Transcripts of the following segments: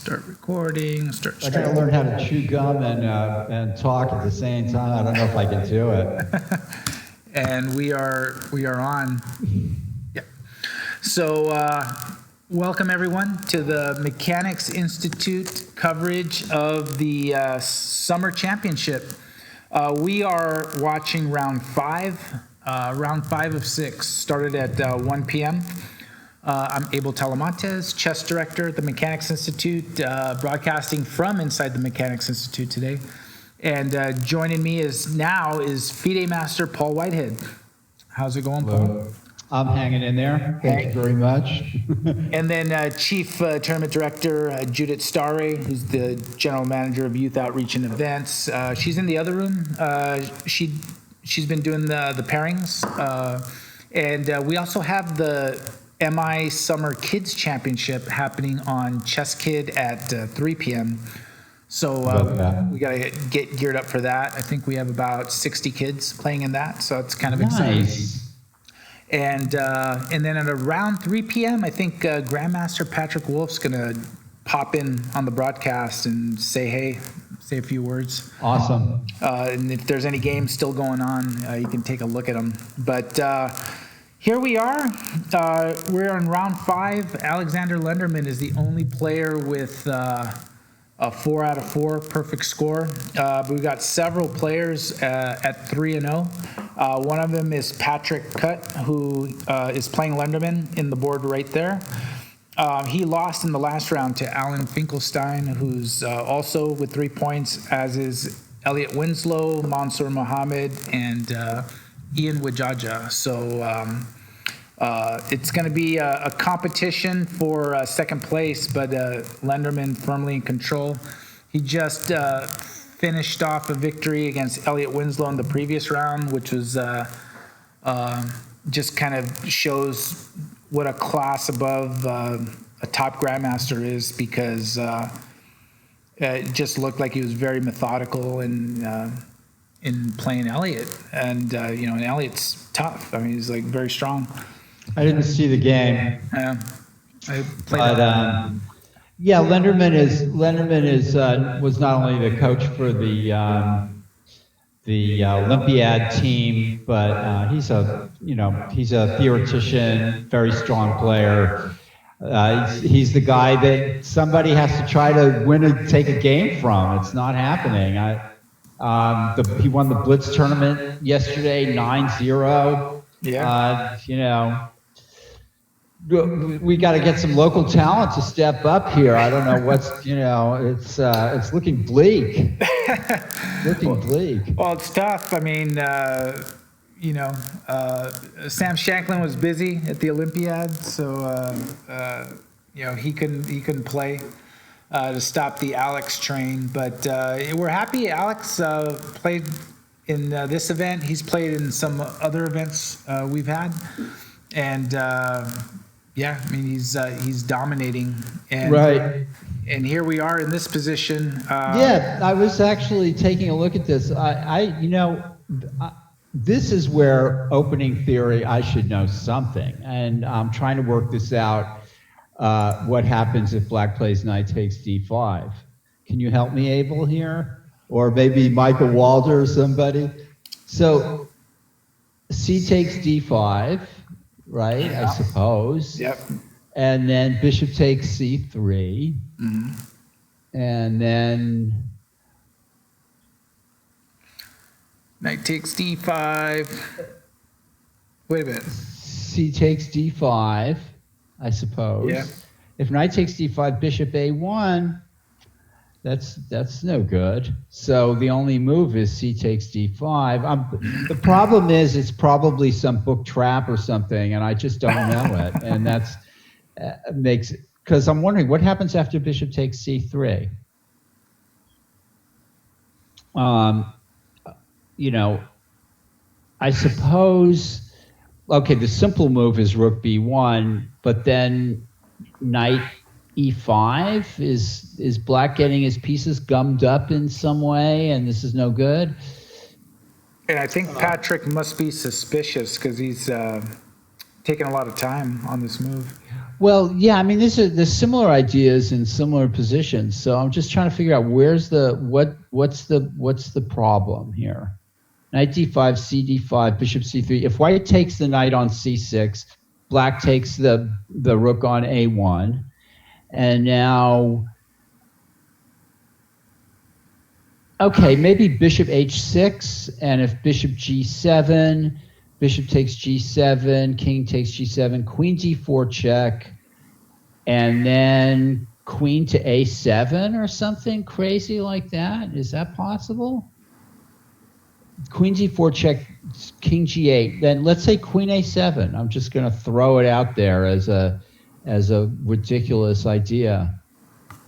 Start recording. Start. I gotta learn how to chew gum and talk at the same time. I don't know if I can do it. And we are on. Yeah. So welcome everyone to the Mechanics Institute coverage of the Summer Championship. We are watching round five of 6. Started at 1 p.m. I'm Abel Talamantes, chess director at the Mechanics Institute, broadcasting from inside the Mechanics Institute today. And joining me is FIDE Master Paul Whitehead. How's it going, Paul? I'm hanging in there. Thank you very much. And then Chief Tournament Director Judith Starre, who's the General Manager of Youth Outreach and Events. She's in the other room. She's been doing the pairings. And we also have the MI Summer Kids Championship happening on Chess Kid at 3 p.m. So we got to get geared up for that. I think we have about 60 kids playing in that, so it's kind of exciting. And then at around 3 p.m., I think Grandmaster Patrick Wolff's going to pop in on the broadcast and say hey, say a few words. Awesome. And if there's any games still going on, you can take a look at them. But here we are. We're in round 5. Alexander Lenderman is the only player with a 4 out of 4 perfect score. But we've got several players at 3-0. One of them is Patrick Cutt, who is playing Lenderman in the board right there. He lost in the last round to Alan Finkelstein, who's also with 3 points, as is Elliot Winslow, Mansour Mohammed, and Ian Wajaja. So it's going to be a competition for second place, but Lenderman firmly in control. He just finished off a victory against Elliot Winslow in the previous round, which was just kind of shows what a class above a top grandmaster is, because it just looked like he was very methodical in playing Elliot, and and Elliot's tough. I mean, he's like very strong. I didn't see the game. I played Lenderman was not only the coach for the Olympiad team, but he's a theoretician, very strong player. He's the guy that somebody has to try to take a game from. It's not happening. He won the Blitz tournament yesterday, 9-0. Yeah. We got to get some local talent to step up here. I don't know what's, it's looking bleak. Well, it's tough. I mean, Sam Shanklin was busy at the Olympiad, so he couldn't play to stop the Alex train. But we're happy Alex played in this event. He's played in some other events we've had, and he's dominating. And, right. And here we are in this position. I was actually taking a look at this. This is where opening theory, I should know something. And I'm trying to work this out, what happens if black plays knight takes d5. Can you help me, Abel, here? Or maybe Michael Walder or somebody? So c takes d5, right, yeah. I suppose. Yep. And then bishop takes c3. Mm-hmm. And then knight takes d5. Wait a minute. C takes d5, I suppose. Yeah. If knight takes d5, bishop a1, that's no good. So the only move is c takes d5. The problem is it's probably some book trap or something, and I just don't know it. And that's makes it, because I'm wondering what happens after bishop takes c3. I suppose, okay, the simple move is rook b1, but then knight e5, is black getting his pieces gummed up in some way, and this is no good? And I think Patrick must be suspicious because he's taking a lot of time on this move. Well, yeah, I mean, there's similar ideas in similar positions. So I'm just trying to figure out what's the problem here. Knight d5, cd5, bishop c3. If white takes the knight on c6, black takes the rook on a1, and now, okay, maybe bishop h6, and if bishop g7, bishop takes g7, king takes g7, queen d4 check, and then queen to a7 or something crazy like that. Is that possible? Queen g4 check, king g8. Then let's say queen a7. I'm just going to throw it out there as a ridiculous idea. All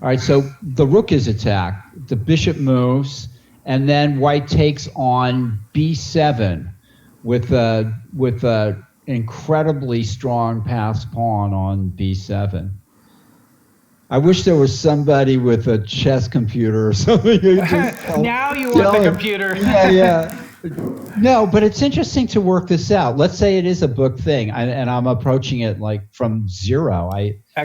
right, so the rook is attacked. The bishop moves, and then white takes on b7 with a incredibly strong pass pawn on b7. I wish there was somebody with a chess computer or something. Now you want the computer. Yeah. No, but it's interesting to work this out. Let's say it is a book thing, and I'm approaching it like from zero.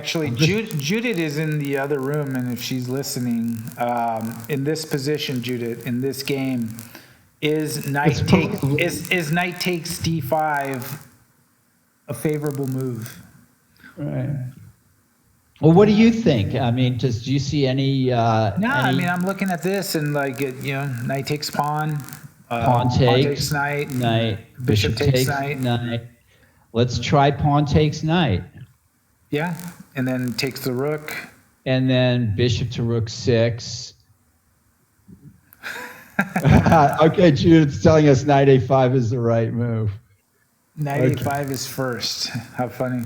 Judith is in the other room, and if she's listening, in this position, Judith, in this game, is knight takes d5 a favorable move? Right. Well, what do you think? I mean, do you see any? I mean, I'm looking at this and knight takes pawn. Pawn takes knight. Bishop takes knight. Let's try pawn takes knight. Yeah, and then takes the rook. And then bishop to rook 6. Okay, Judith's telling us knight a5 is the right move. Knight a5 is first. How funny.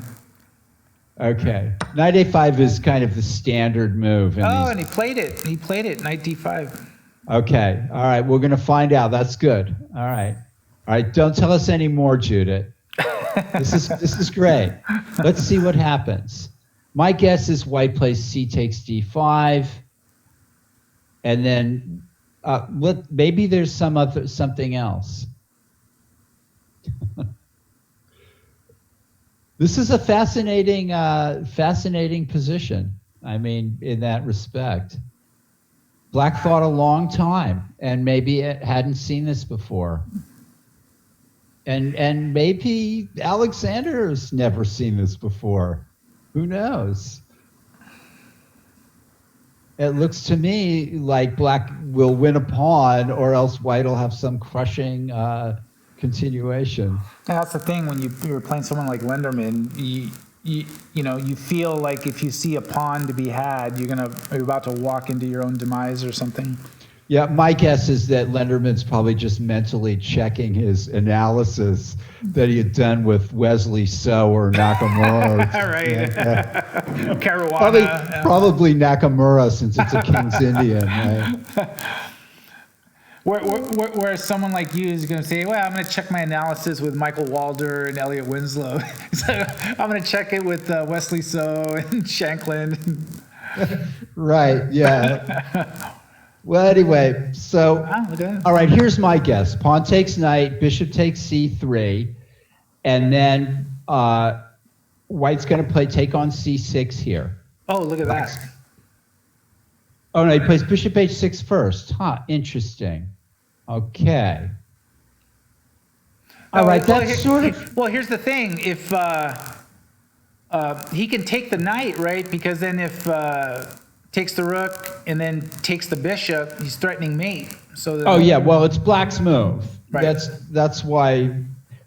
Okay. Knight a5 is kind of the standard move. And he played it. Knight d5. Okay. All right. We're going to find out. That's good. All right. All right. Don't tell us any more, Judith. This is great. Let's see what happens. My guess is white plays c takes d5. And then maybe there's something else. This is a fascinating position. I mean, in that respect, black thought a long time, and maybe it hadn't seen this before, and maybe Alexander's never seen this before. Who knows? It looks to me like black will win a pawn, or else white will have some crushing continuation. And that's the thing when you're playing someone like Lenderman, you feel like if you see a pawn to be had, you're about to walk into your own demise or something. Yeah, my guess is that Lenderman's probably just mentally checking his analysis that he had done with Wesley So or Nakamura. Right. Caruana. Probably Nakamura, since it's a King's Indian, right? Where someone like you is going to say, well, I'm going to check my analysis with Michael Walder and Elliot Winslow. So I'm going to check it with Wesley So and Shanklin. Right, yeah. Well, anyway, so, all right, here's my guess. Pawn takes knight, bishop takes c3, and then white's going to take on c6 here. Oh, look at that. Oh, no, he plays bishop h6 first. Huh, interesting. Okay. All right, that's sort of... Well, here's the thing. If he can take the knight, right? Because then if takes the rook and then takes the bishop, he's threatening mate. So oh yeah, well it's black's move. Right. That's why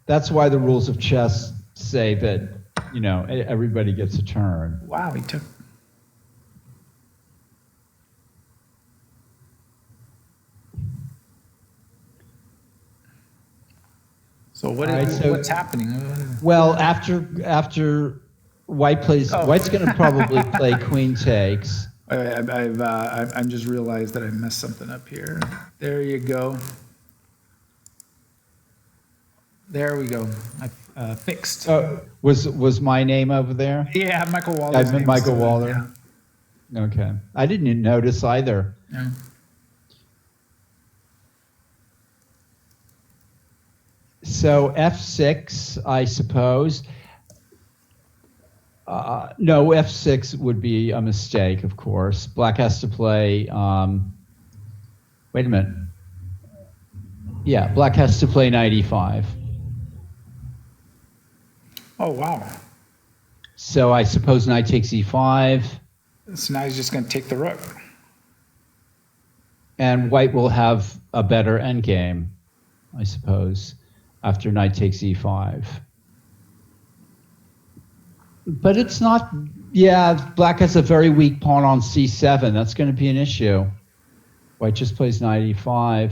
the rules of chess say that everybody gets a turn. Wow, he took. So what's happening? Well, after white plays, white's going to probably play queen takes. I'm just realized that I messed something up here. There you go. There we go. I fixed. Was my name over there? Yeah, Michael Walder. Michael Walder. Yeah. Okay. I didn't even notice either. Yeah. So f6, I suppose. No, f6 would be a mistake, of course. Black has to play. Wait a minute. Yeah, black has to play knight e5. Oh, wow. So I suppose knight takes e5. So now he's just going to take the rook. And white will have a better endgame, I suppose, after knight takes e5. But it's not, yeah, black has a very weak pawn on c7. That's going to be an issue. White just plays knight e5.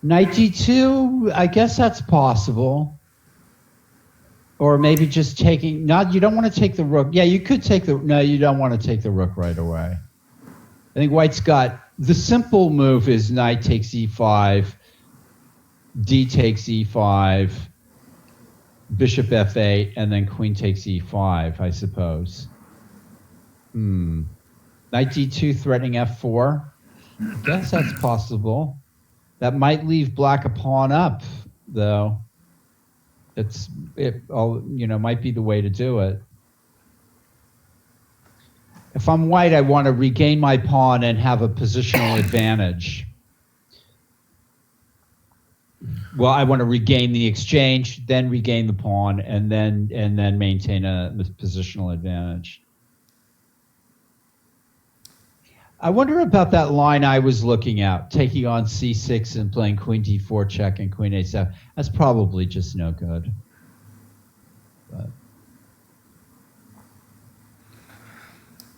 Knight d2, I guess that's possible. Or maybe just taking, you don't want to take the rook. Yeah, you could take no, you don't want to take the rook right away. I think white's got, the simple move is knight takes e5, d takes e5, bishop f8, and then queen takes e5, I suppose. Knight d2 threatening f4. I guess that's possible. That might leave black a pawn up, though. Might be the way to do it. If I'm white, I want to regain my pawn and have a positional advantage. Well, I want to regain the exchange, then regain the pawn, and then maintain a positional advantage. I wonder about that line I was looking at, taking on c6 and playing queen d4 check and queen a7. That's probably just no good. But.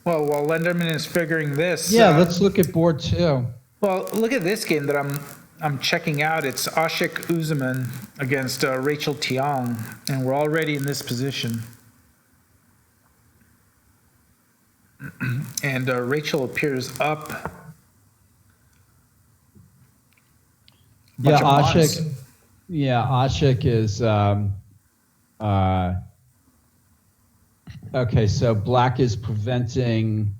Well, while Lenderman is figuring this, yeah, let's look at board 2. Well, look at this game that I'm checking out. It's Ashik Uzman against Rachel Tiang, and we're already in this position. And Rachel appears up. Yeah, Ashik. Yeah, Ashik is. Okay, so black is preventing.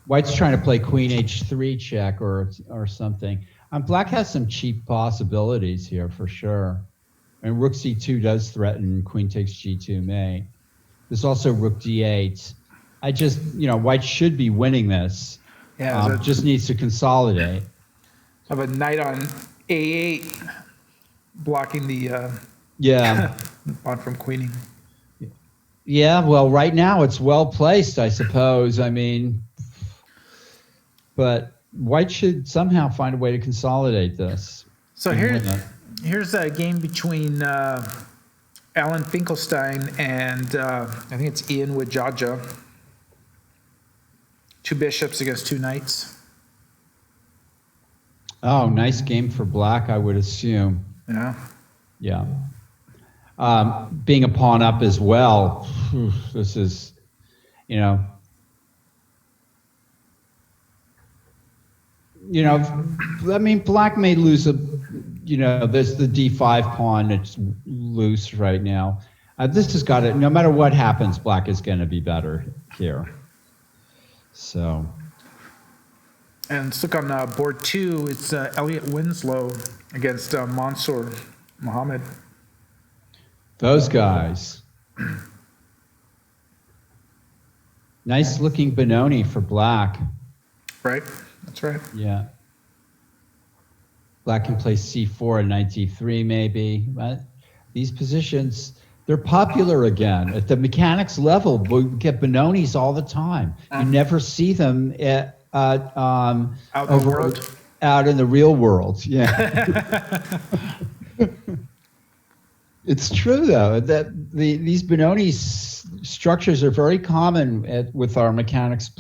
White's trying to play queen h3 check or something. Black has some cheap possibilities here for sure. And rook c2 does threaten queen takes g2 mate. There's also rook d8. White should be winning this. Yeah, just needs to consolidate. Have a knight on a8, blocking the pawn from queening. Yeah, well, right now it's well placed, I suppose. I mean, but white should somehow find a way to consolidate this. So here's a game between Alan Finkelstein and I think it's Ian Wajaja. 2 bishops against 2 knights. Oh, nice game for black, I would assume. Yeah. Yeah. Being a pawn up as well. This is, I mean, black may lose there's the d5 pawn. It's loose right now. This has got it. No matter what happens, black is going to be better here. So. And let's look on board 2. It's Elliot Winslow against Mansour Mohammed. Those guys. Nice looking Benoni for black. Right, that's right. Yeah. Black can play c4 and knight d3 maybe. But these positions, they're popular again. At the mechanics level, we get Benonis all the time. You never see them out in the real world. Yeah. It's true though that these Benoni structures are very common with our mechanics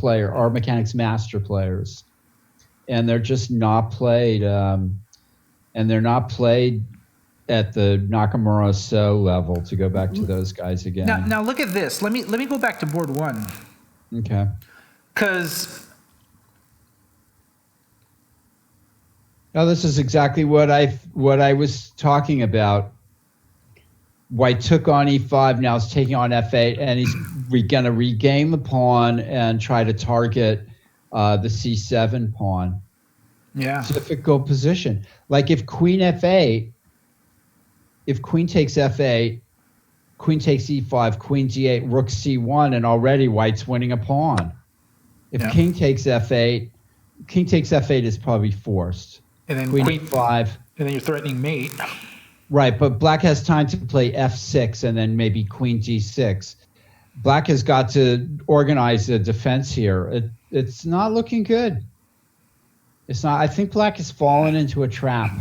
master players, and they're just not played. And they're not played at the Nakamura So level. To go back to those guys again. Now look at this. Let me go back to board 1. Okay. Because. Now this is exactly what I was talking about. White took on e5, now is taking on f8, and he's going to regain the pawn and try to target the c7 pawn. Yeah. Difficult position. Like if queen f8 if queen takes f8, queen takes e5, queen g8, rook c1, and already white's winning a pawn. If Yeah. king takes f8, king takes f8 is probably forced. And then queen queen e5. And then you're threatening mate. Right, but black has time to play f6 and then maybe queen g6. Black has got to organize the defense here. It's not looking good. It's not. I think black has fallen into a trap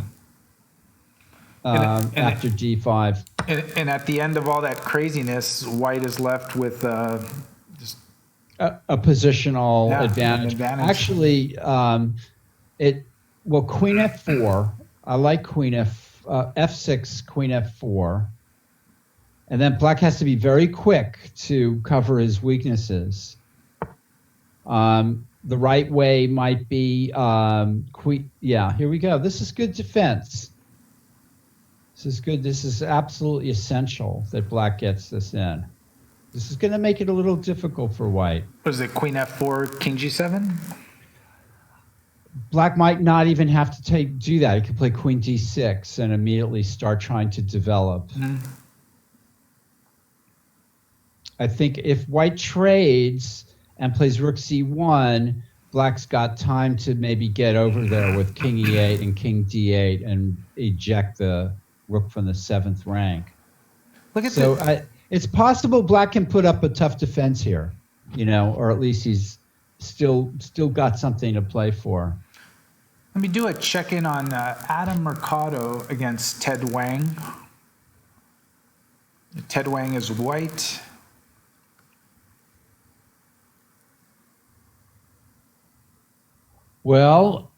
after g5. And at the end of all that craziness, white is left with just A positional an advantage. advantage. Actually, queen f4. I like queen f6, queen f4. And then black has to be very quick to cover his weaknesses. The right way might be queen. Yeah, here we go. This is good defense. This is good. This is absolutely essential that black gets this in. This is going to make it a little difficult for white. Was it queen f4, king g7? Black might not even have to do that. He could play queen d6 and immediately start trying to develop. Mm-hmm. I think if white trades and plays rook c1, black's got time to maybe get over there with king e8 and king d8 and eject the rook from the 7th rank. Look at it's possible black can put up a tough defense here, or at least he's still got something to play for. Let me do a check-in on Adam Mercado against Ted Wang. Ted Wang is white. Well,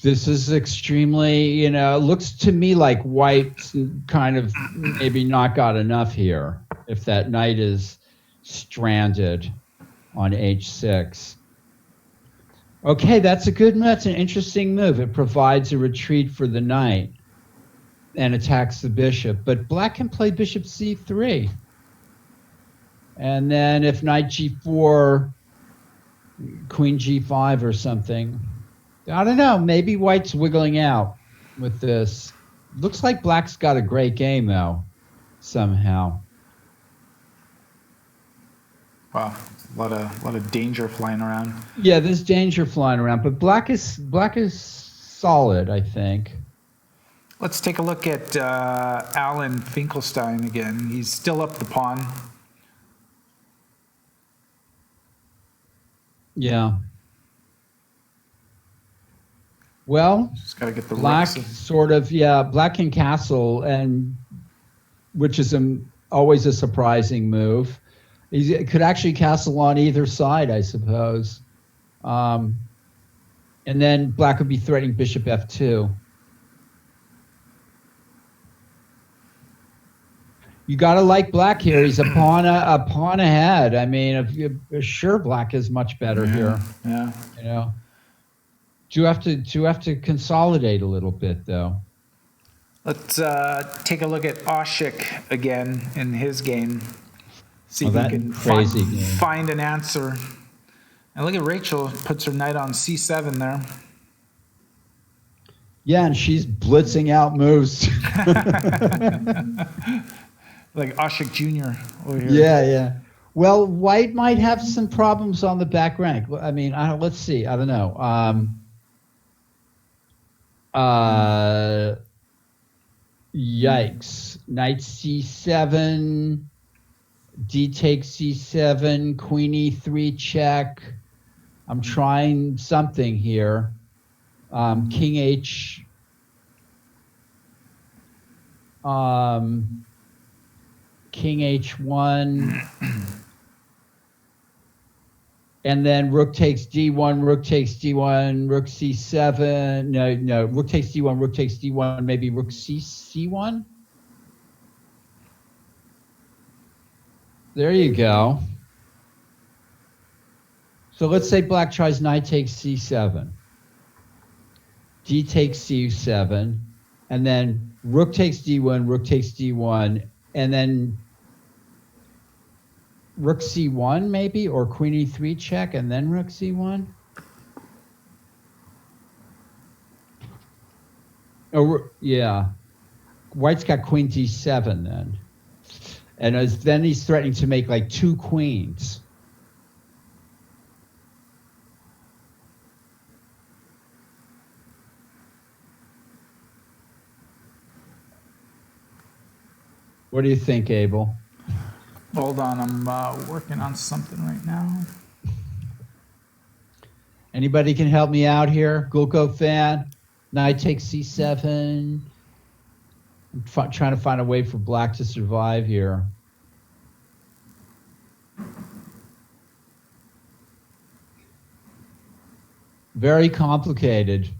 this is extremely, looks to me like white kind of maybe not got enough here if that knight is stranded on h6. Okay, that's an interesting move. It provides a retreat for the knight and attacks the bishop. But black can play bishop c3. And then if knight g4, queen g5 or something. I don't know. Maybe white's wiggling out with this. Looks like black's got a great game, though, somehow. Wow, a lot of danger flying around. Yeah, there's danger flying around, but black is solid, I think. Let's take a look at Alan Finkelstein again. He's still up the pawn. Yeah. Well, just gotta get the black black can castle, and which is always a surprising move. He could actually castle on either side, I suppose. And then black would be threatening bishop f2. You got to like black here. He's a pawn ahead. I mean, sure, black is much better here. Yeah. Do you have to consolidate a little bit, though? Let's take a look at Oshik again in his game. See if we can find an answer. And look at Rachel, puts her knight on c7 there. Yeah, and she's blitzing out moves. Like Oshik Jr. over here. Yeah. Well, white might have some problems on the back rank. I mean, let's see. I don't know. Yikes. Knight c7, d takes c7, queen e3 check. I'm trying something here. King h. King h1. And then rook takes d1, rook takes d1, rook c7. No, rook takes d1, rook takes d1, maybe rook c1. There you go. So let's say black tries knight takes c7. D takes c7. And then rook takes d1, rook takes d1. And then rook c1 maybe, or queen e3 check, and then rook c1. Oh, yeah. White's got queen d7 then. And then he's threatening to make like 2 queens. What do you think, Abel? Hold on, I'm working on something right now. Anybody can help me out here? Gulko fan, knight takes c7. I'm trying to find a way for black to survive here. Very complicated.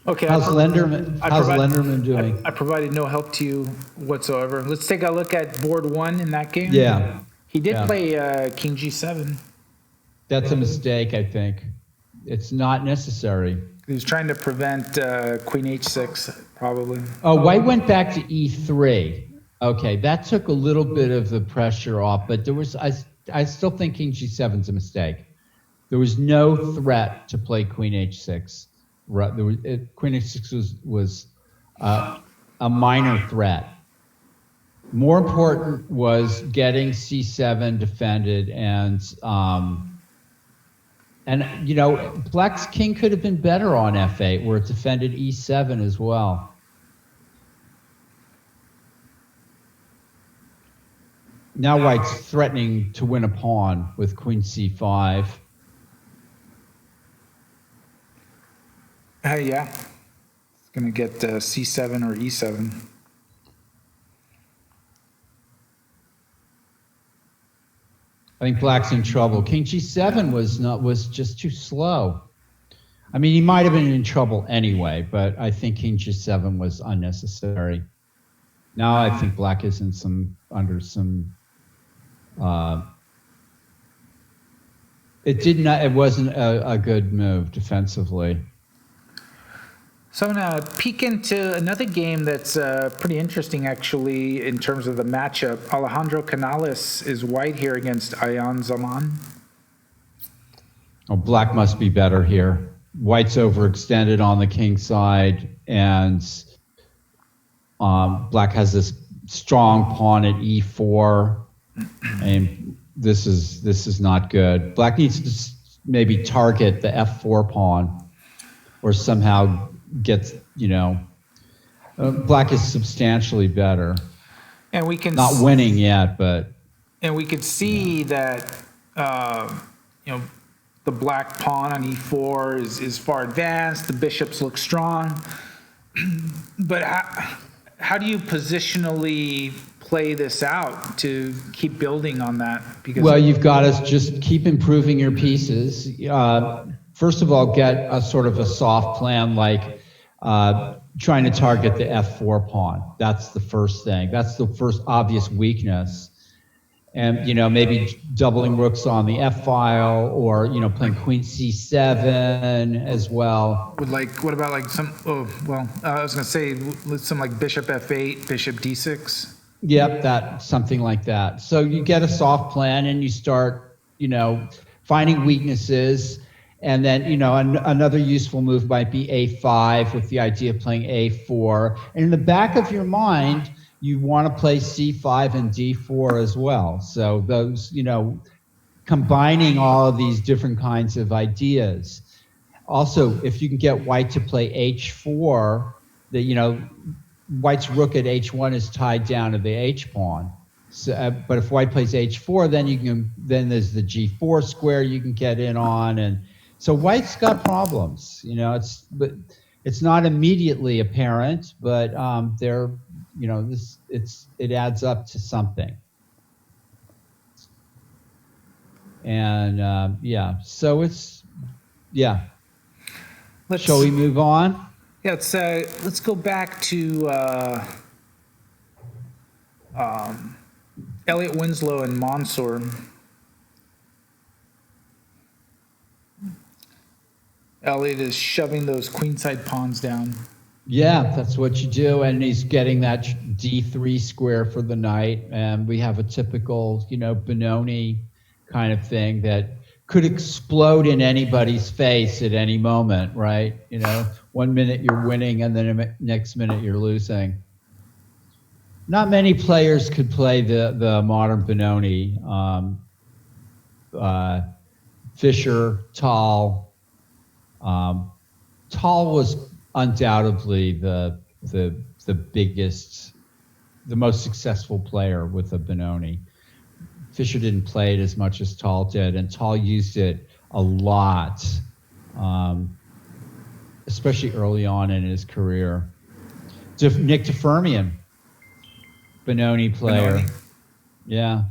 Okay. How's Lenderman doing? I provided no help to you whatsoever. Let's take a look at board 1 in that game. Yeah. He did play king g7. That's a mistake, I think. It's not necessary. He was trying to prevent queen h6, probably. Oh, White went back to e3. Okay, that took a little bit of the pressure off, but there was I still think king g7 is a mistake. There was no threat to play queen h6. Queen h6 was a minor threat. More important was getting c7 defended, and you know, black's king could have been better on f8, where it defended e7 as well. Now White's threatening to win a pawn with queen c5. Yeah. It's going to get c7 or e7. I think black's in trouble. King g7 was just too slow. I mean, he might have been in trouble anyway, but I think king g7 was unnecessary. Now I think black is under some. It wasn't a good move defensively. So I'm going to peek into another game that's pretty interesting, actually, in terms of the matchup. Alejandro Canales is white here against Ayan Zaman. Oh, black must be better here. White's overextended on the king side, and black has this strong pawn at e4, and this is not good. Black needs to maybe target the f4 pawn, or somehow gets, you know, black is substantially better. And we can not winning yet, but we could see that you know, the black pawn on e4 is far advanced. The bishops look strong, but how do you positionally play this out to keep building on that? Because you've got to just keep improving your pieces. First of all, get a sort of a soft plan, like trying to target the f4 pawn. That's the first thing. That's the first obvious weakness. And, you know, maybe doubling rooks on the f file, or, you know, playing queen c7 as well. What about like some? I was going to say some like bishop f8, bishop d6. Yep, something like that. So you get a soft plan and you start, you know, finding weaknesses. And then, you know, another useful move might be a5, with the idea of playing a4. And in the back of your mind, you want to play c5 and d4 as well. So those, you know, combining all of these different kinds of ideas. Also, if you can get white to play h4, you know, white's rook at h1 is tied down to the h pawn. So, but if white plays h4, then there's the g4 square you can get in on, and so white's got problems. You know, it's not immediately apparent, but they're, you know, it adds up to something. And yeah, so shall we move on? Yeah, let's go back to Elliot Winslow and Mansour. Elliot is shoving those queenside pawns down. Yeah, that's what you do, and he's getting that d3 square for the knight, and we have a typical, you know, Benoni kind of thing, that could explode in anybody's face at any moment, right? You know, 1 minute you're winning and then the next minute you're losing. Not many players could play the modern Benoni. Fischer, Tal. Tal was undoubtedly the biggest, the most successful player with the Benoni. Fischer didn't play it as much as Tal did, and Tal used it a lot, especially early on in his career. Nick DeFermian, Benoni player. Benoni. Yeah.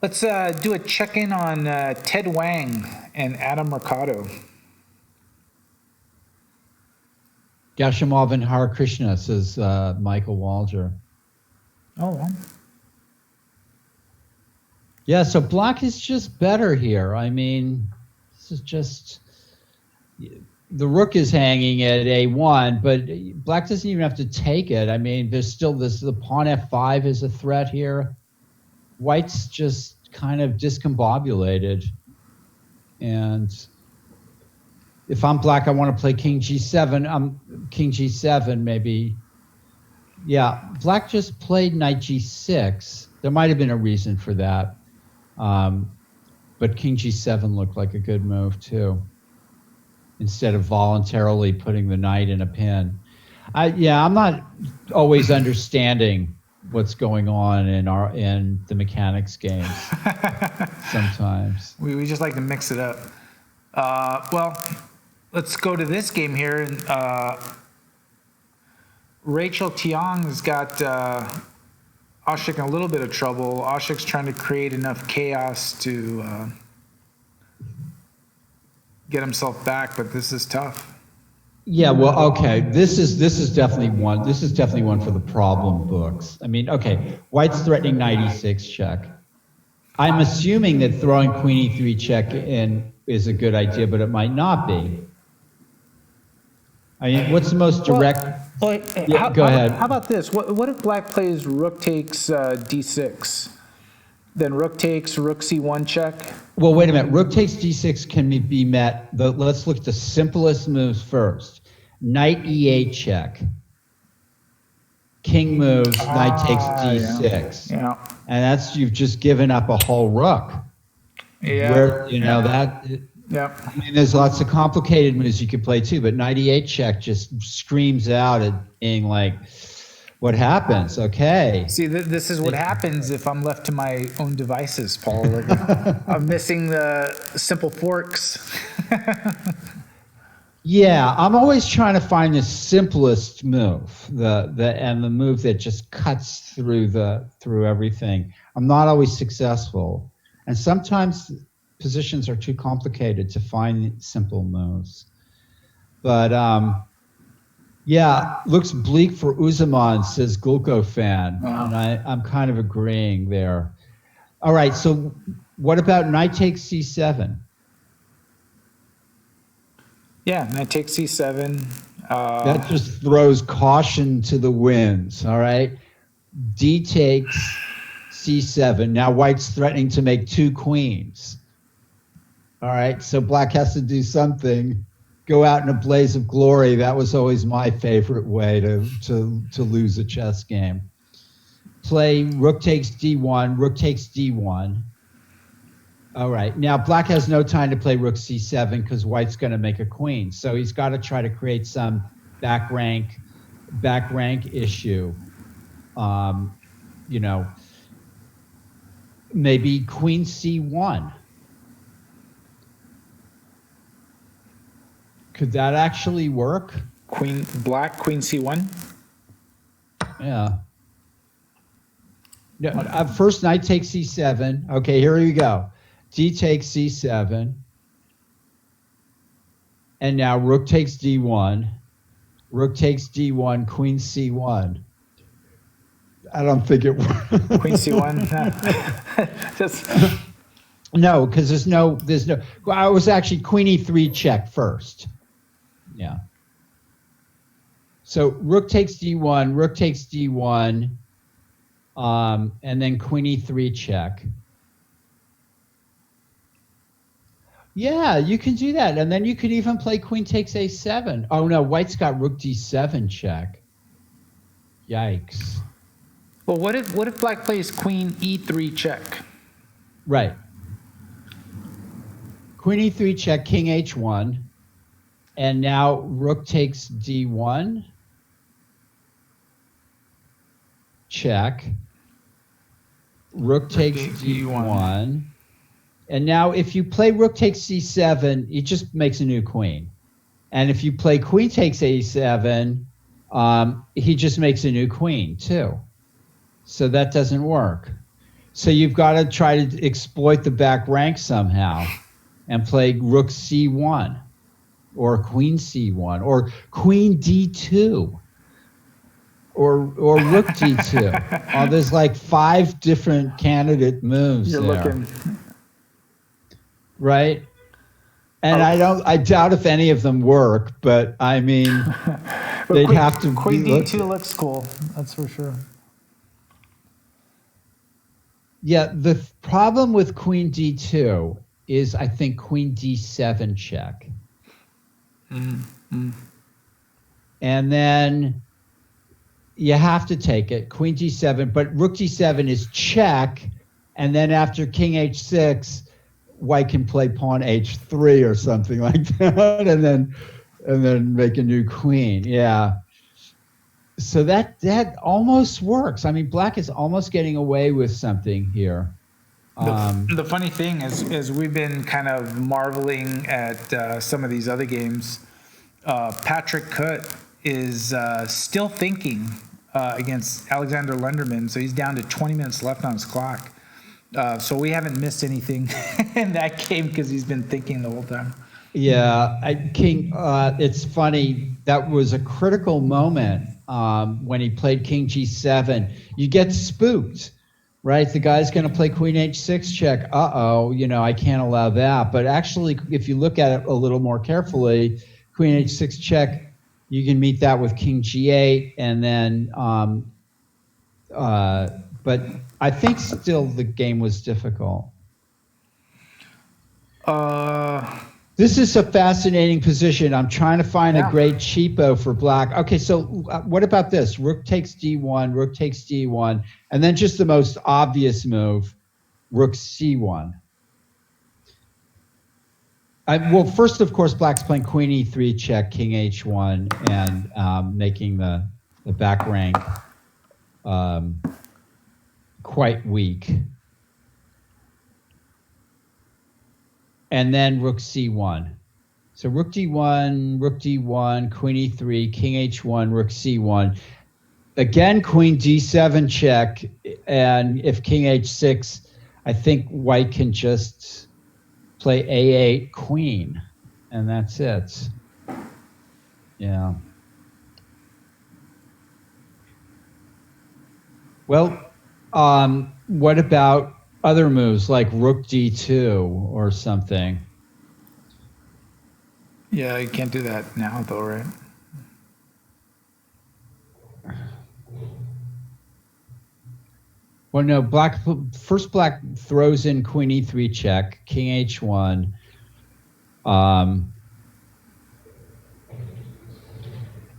Let's do a check-in on Ted Wang and Adam Mercado. Gashimov and Hare Krishna, says Michael Walger. Oh, well. Yeah, so black is just better here. I mean, this is just, the rook is hanging at a1, but black doesn't even have to take it. I mean, there's still this, the pawn f5 is a threat here. White's just kind of discombobulated. And if I'm black, I want to play king g7. King g7 maybe. Yeah, black just played knight g6. There might have been a reason for that. But king g7 looked like a good move too, instead of voluntarily putting the knight in a pin. I'm not always understanding what's going on in the mechanics games. Sometimes we just like to mix it up. Well, let's go to this game here. Rachel Tiang has got Ashik in a little bit of trouble. Ashik's trying to create enough chaos to get himself back, but this is tough. Yeah, well, okay. This is definitely one. This is definitely one for the problem books. I mean, okay, White's threatening knight e6 check. I'm assuming that throwing queen e3 check in is a good idea, but it might not be. I mean, what's the most direct? Go ahead. How about this? What if black plays rook takes d6? Then rook takes rook c1 check? Well, wait a minute. Rook takes d6 can be met. Let's look at the simplest moves first. Knight e8 check. King moves, knight takes d6. Yeah. And that's, you've just given up a whole rook. Yeah. Where, you know, that. Yeah. I mean, there's lots of complicated moves you could play too, but knight e8 check just screams out at being like, what happens? Okay. See, this is what happens if I'm left to my own devices, Paul. Like, I'm missing the simple forks. Yeah, I'm always trying to find the simplest move, the move that just cuts through everything. I'm not always successful, and sometimes positions are too complicated to find simple moves. But yeah, looks bleak for Uzaman, says Gulko fan, and I'm kind of agreeing there. All right, so what about knight takes c7? Yeah, knight takes c7. That just throws caution to the winds, all right? D takes c7. Now white's threatening to make two queens. All right, so black has to do something. Go out in a blaze of glory. That was always my favorite way to lose a chess game. Play rook takes d1, rook takes d1. All right, now black has no time to play rook c7 because white's going to make a queen. So he's got to try to create some back rank issue. You know, maybe queen c1. Could that actually work? Queen c1. Yeah. No, first knight takes c7. Okay, here we go. D takes c7. And now rook takes d1. Rook takes d1, queen c1. I don't think it works. Queen c1. No, because there's no. Well, I was actually queen e3 check first. Yeah. So rook takes d1, rook takes d1, and then queen e3 check. Yeah, you can do that. And then you could even play queen takes a7. Oh, no, white's got rook d7 check. Yikes. Well, what if black plays queen e3 check? Right. Queen e3 check, king h1. And now rook takes d1. Check. Rook takes d1. And now if you play rook takes c7, it just makes a new queen. And if you play queen takes a7, he just makes a new queen too. So that doesn't work. So you've got to try to exploit the back rank somehow and play rook c1 or queen c1 or queen d2 or rook d2. Oh, there's like 5 different candidate moves You're there. looking. Right? And I doubt if any of them work, but I mean, they'd have to Queen be d2 looks cool. That's for sure. Yeah, the problem with queen d2 is I think queen d7 check. And then you have to take it, queen d7, but rook d7 is check, and then after king h6, white can play pawn h3 or something like that, and then make a new queen. Yeah. So that almost works. I mean, black is almost getting away with something here. The funny thing is we've been kind of marveling at some of these other games. Patrick Wolff is still thinking against Alexander Lenderman, so he's down to 20 minutes left on his clock. So we haven't missed anything in that game because he's been thinking the whole time. Yeah, it's funny. That was a critical moment when he played king g7. You get spooked, right? The guy's going to play queen h6 check. Uh-oh, I can't allow that. But actually, if you look at it a little more carefully, queen h6 check, you can meet that with king g8, and then but I think still the game was difficult. This is a fascinating position. I'm trying to find a great cheapo for black. Okay, so what about this? Rook takes d1, rook takes d1, and then just the most obvious move, rook c1. Well, first, of course, black's playing queen e3 check, king h1, and making the back rank quite weak. And then rook c1. So rook d1, queen e3, king h1, rook c1. Again, queen d7 check, and if king h6, I think white can just play a8 queen, and that's it. Yeah. Well, what about other moves like rook d2 or something? Yeah, you can't do that now, though, right? Well, no, black throws in queen e3 check, king h1.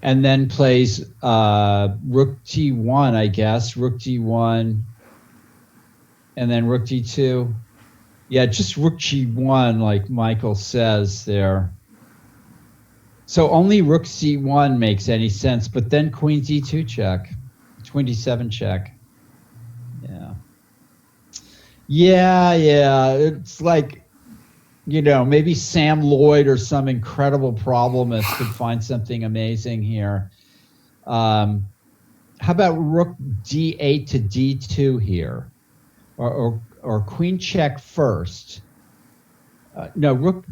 And then plays rook t1, I guess, rook d1, and then rook d2. Yeah, just rook g1, like Michael says there. So only rook c1 makes any sense, but then queen d2 check, queen d7 check. Yeah. It's like, maybe Sam Lloyd or some incredible problemist could find something amazing here. How about rook d8 to d2 here, or queen check first? No, rook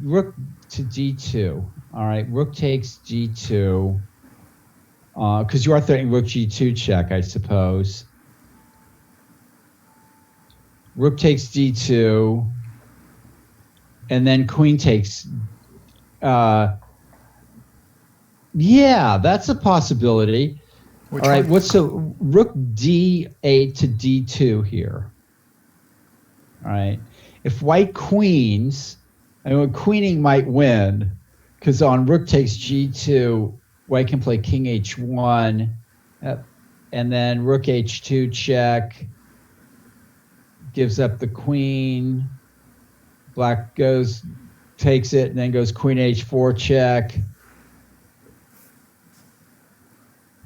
to d2. All right, rook takes d2. Because you are threatening rook g2 check, I suppose. Rook takes d2, and then queen takes. Yeah, that's a possibility. All right, what's so rook d8 to d2 here? All right, if white queens, And queening might win, because on rook takes g2, white can play king h1, and then rook h2 check, gives up the queen. Black takes it, and then goes queen h4 check.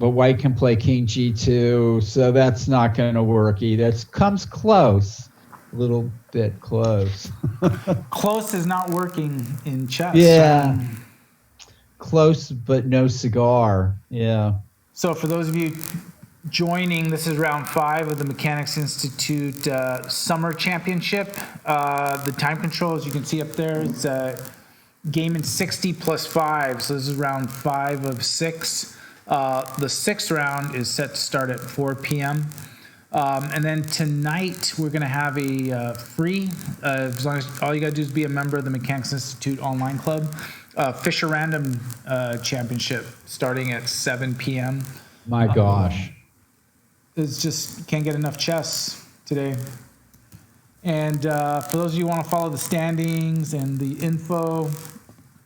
But white can play king g2, so that's not going to work either. It comes close, a little bit close. Close is not working in chess. Yeah. Close, but no cigar. Yeah. So for those of you joining, this is round 5 of the Mechanics Institute Summer Championship. The time control, as you can see up there, it's a game in 60 plus 5. So this is round 5 of 6. The 6th round is set to start at 4 p.m. And then tonight we're going to have a free, as long as all you got to do is be a member of the Mechanics Institute online club, Fisher Random Championship starting at 7 p.m. My gosh. It's just can't get enough chess today. And for those of you who want to follow the standings and the info,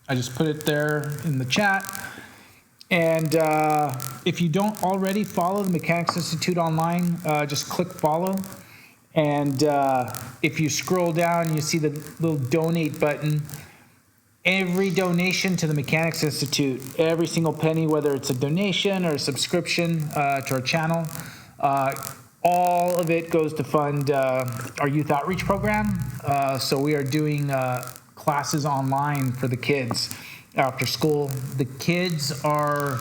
I just put it there in the chat. And if you don't already follow the Mechanics Institute online, just click follow. And if you scroll down, you see the little donate button. Every donation to the Mechanics Institute, every single penny, whether it's a donation or a subscription to our channel, all of it goes to fund our youth outreach program. So we are doing classes online for the kids after school. The kids are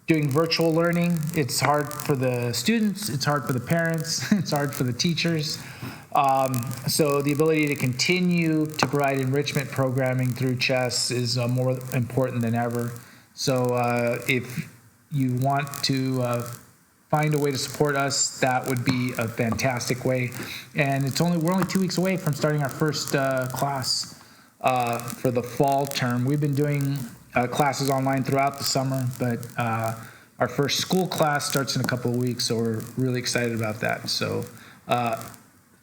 doing virtual learning. It's hard for the students, it's hard for the parents, it's hard for the teachers. So the ability to continue to provide enrichment programming through chess is more important than ever. So if you want to find a way to support us, that would be a fantastic way. And we're only 2 weeks away from starting our first class for the fall term. We've been doing classes online throughout the summer, but our first school class starts in a couple of weeks, so we're really excited about that. So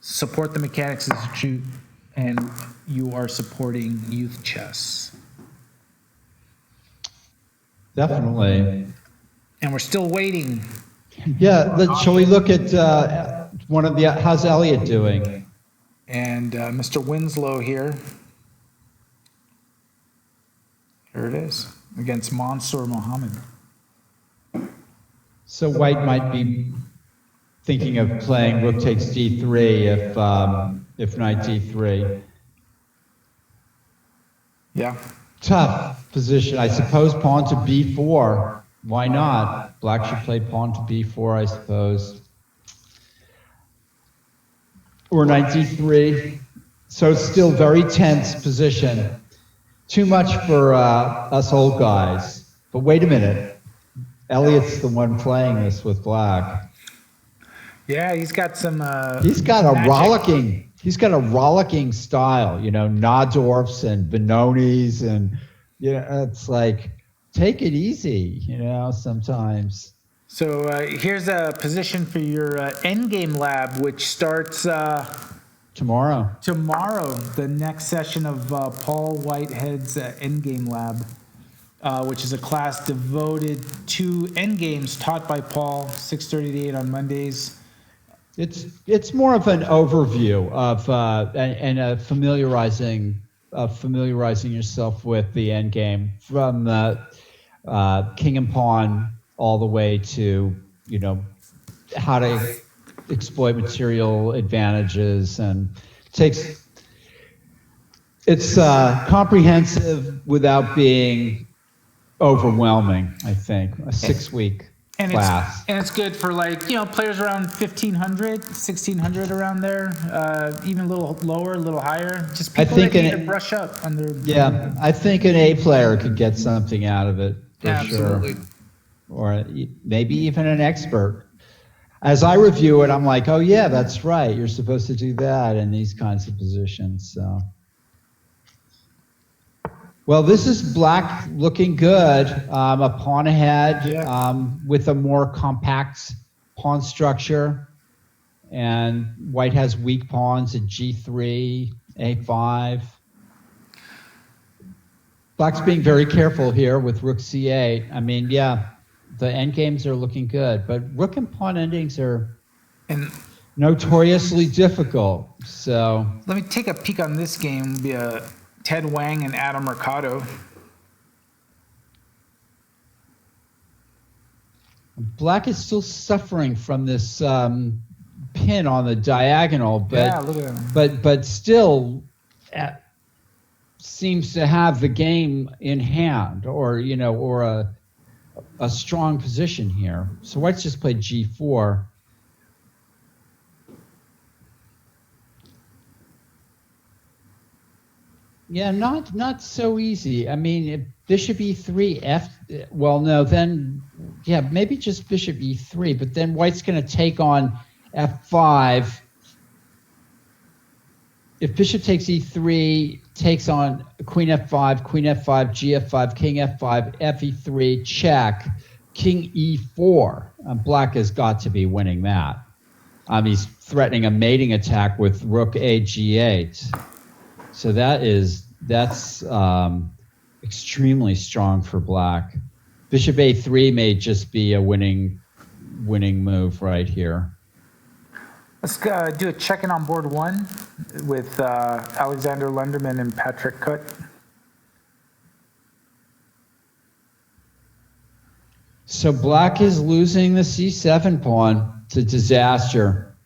support the Mechanics Institute, and you are supporting youth chess. Definitely. And we're still waiting. Yeah, shall we look at how's Elliot doing? And Mr. Winslow here. Here it is, against Mansour Mohammed. So white might be thinking of playing rook takes d3 if knight d3. Yeah. Tough position. I suppose pawn to b4. Why not? Black should play pawn to b4, I suppose. Or knight d3. So it's still very tense position. Too much for us old guys. But wait a minute. Elliot's the one playing this with black. Yeah, he's got some He's got a magic. rollicking style, Najdorfs and Benoni's, and it's like, take it easy, sometimes. So here's a position for your endgame lab, which starts Tomorrow, the next session of Paul Whitehead's endgame lab, which is a class devoted to endgames taught by Paul, 6:30 to 8 on Mondays. It's more of an overview of and familiarizing yourself with the endgame from king and pawn all the way to how to exploit material advantages, and it's comprehensive without being overwhelming. I think a 6-week class. And it's good for players around 1,500, 1,600 around there, even a little lower, a little higher. Just people that need to brush up on their. Yeah, I think an A player could get something out of it for Absolutely. sure, or maybe even an expert. As I review it, I'm like, oh yeah, that's right. You're supposed to do that in these kinds of positions. So. Well, this is black looking good. A pawn ahead with a more compact pawn structure. And white has weak pawns at g3, a5. Black's being very careful here with rook c8. I mean, yeah, the endgames are looking good, but rook and pawn endings are notoriously difficult. So let me take a peek on this game via Ted Wang and Adam Mercado. Black is still suffering from this pin on the diagonal, but yeah, look at him. but still seems to have the game in hand, or or a strong position here. So White's just played g4. Yeah, not so easy. I mean, bishop e3, well, no, then, yeah, maybe just bishop e3, but then White's going to take on f5. If bishop takes e3, takes on queen f5, gf5, king f5, fe3, check, king e4. Black has got to be winning that. He's threatening a mating attack with rook a g8. So that's extremely strong for Black. Bishop a3 may just be a winning move right here. Let's do a check-in on board one with Alexander Lenderman and Patrick Kutt. So Black is losing the c7 pawn. It's a disaster.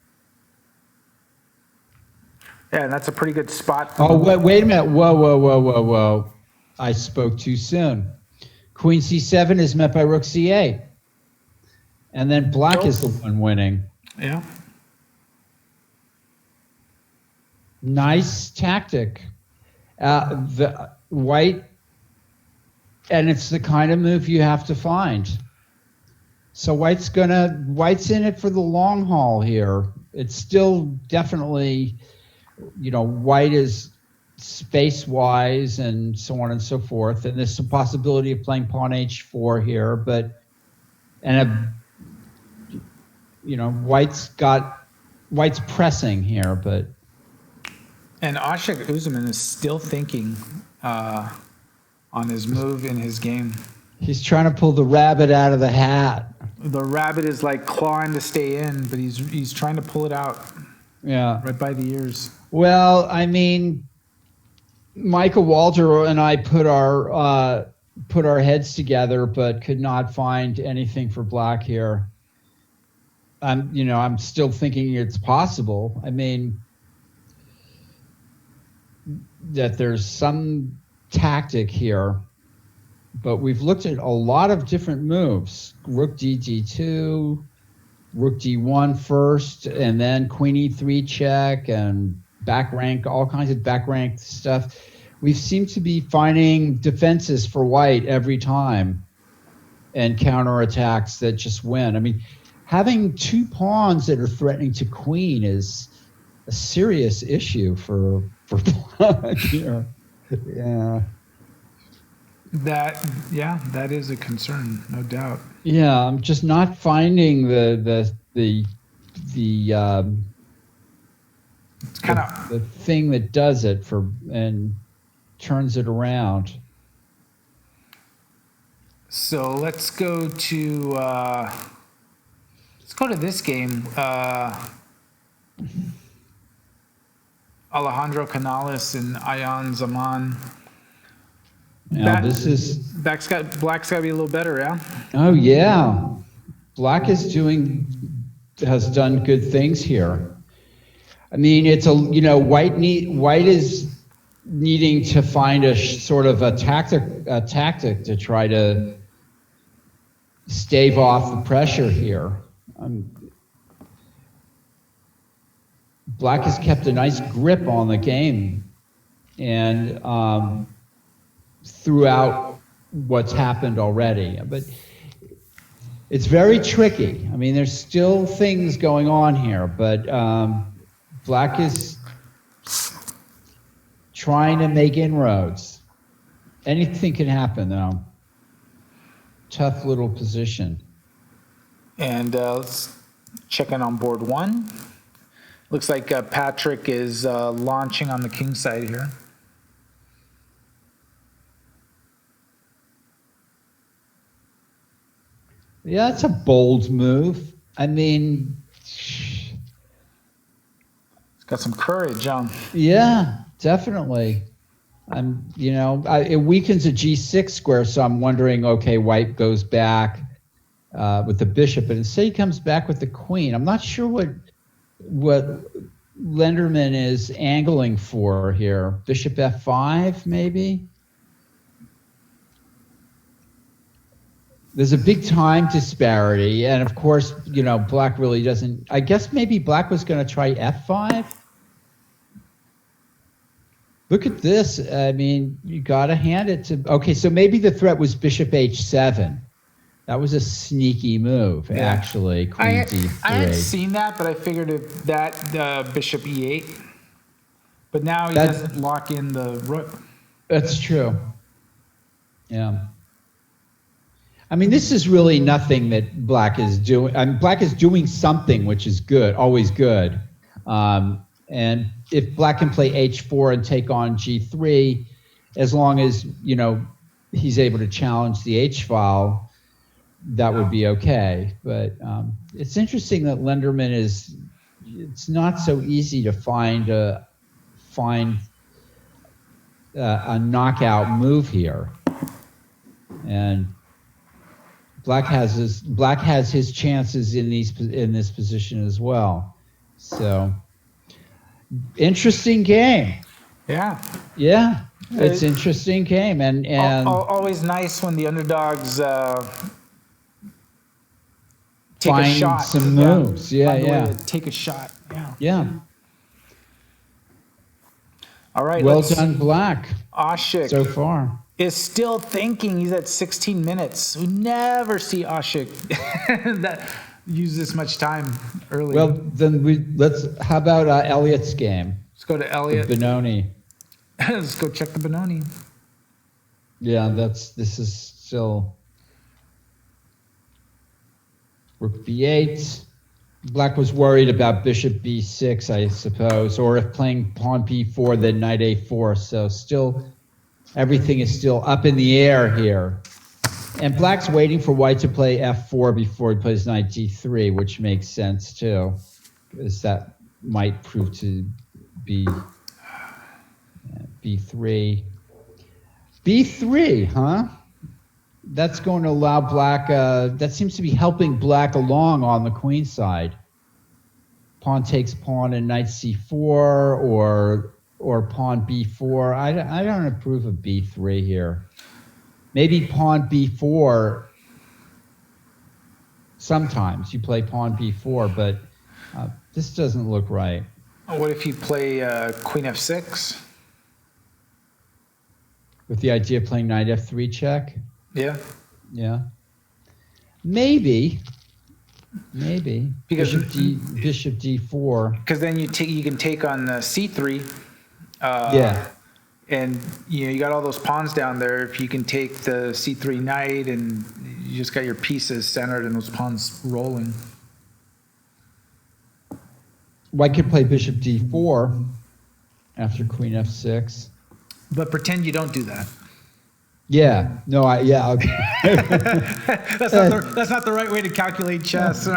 Yeah, and that's a pretty good spot. Oh, wait a minute. Whoa. I spoke too soon. Queen c7 is met by rook c8. And then Black is the one winning. Yeah. Nice tactic. The White, and it's the kind of move you have to find. So White's in it for the long haul here. It's still definitely, White is space-wise and so on and so forth. And there's some possibility of playing pawn h4 here, White's pressing here, but. And Ashik Uzman is still thinking on his move in his game. He's trying to pull the rabbit out of the hat. The rabbit is like clawing to stay in, but he's trying to pull it out. Yeah. Right by the ears. Well, I mean, Michael Walter and I put our heads together, but could not find anything for Black here. I'm still thinking it's possible. I mean, that there's some tactic here, but we've looked at a lot of different moves. Rook d2, rook d1 first, and then queen e3 check, and back rank, all kinds of back rank stuff. We seem to be finding defenses for White every time and counterattacks that just win. I mean, having two pawns that are threatening to queen is a serious issue for Black here. Yeah. That is a concern, no doubt. Yeah, I'm just not finding the it's kind of the thing that does it and turns it around. So let's go to this game. Alejandro Canales and Ayan Zaman. Now Black's got to be a little better, yeah. Oh yeah, Black has done good things here. I mean, it's White is needing to find a sort of a tactic to try to stave off the pressure here. Black has kept a nice grip on the game, and throughout what's happened already, but it's very tricky. I mean, there's still things going on here, but Black is trying to make inroads. Anything can happen, though. Tough little position. And let's check in on board one. Looks like Patrick is launching on the king side here. Yeah, it's a bold move. I mean, It's got some courage. yeah, definitely. It weakens a G6 square, so I'm wondering, okay, white goes back with the bishop, but instead he comes back with the queen. I'm not sure what Lenderman is angling for here. Bishop F5, maybe? There's a big time disparity, and of course, black really doesn't. I guess maybe black was going to try F5. Look at this. I mean, you got to hand it to. Okay, so maybe the threat was Bishop H7. That was a sneaky move, actually. Queen D3. I had seen that, but I figured that Bishop E8. But now he doesn't lock in the rook. That's true. Yeah. I mean, this is really nothing that black is doing. I mean, black is doing something which is good, always good. And if black can play H4 and take on G3, as long as, he's able to challenge the H file, that would be okay. But it's interesting that Lenderman it's not so easy to find a knockout move here. And Black has his chances in this position as well. So interesting game. Yeah. Yeah. It's an interesting game, and always nice when the underdogs take find a shot. Some moves. Yeah. Take a shot. Yeah. Yeah. All right. Well done, Black. Ashik so far is still thinking. He's at 16 minutes. We never see Ashik that use this much time early. Well, then how about Elliot's game? Let's go to Elliot. Benoni. Let's go check the Benoni. Yeah, this is still Rook B8. Black was worried about Bishop B6, I suppose, or if playing Pawn B4, then Knight A4. So still, everything is still up in the air here. And Black's waiting for White to play F4 before he plays Knight D3, which makes sense too, because that might prove to be B3. B3, huh? That's going to allow Black, that seems to be helping Black along on the queen side. Pawn takes pawn and Knight C4 or pawn B4. I don't approve of B3 here. Maybe pawn B4. Sometimes you play pawn B4, but this doesn't look right. What if you play Queen F6? With the idea of playing Knight F3 check? Yeah. Yeah. Maybe. Because Bishop D4. Because then you can take on C3. Yeah. And you got all those pawns down there. If you can take the C3 knight, and you just got your pieces centered and those pawns rolling. White could play Bishop D4 after Queen F6. But pretend you don't do that. Yeah. No. Okay. That's not the right way to calculate chess. No.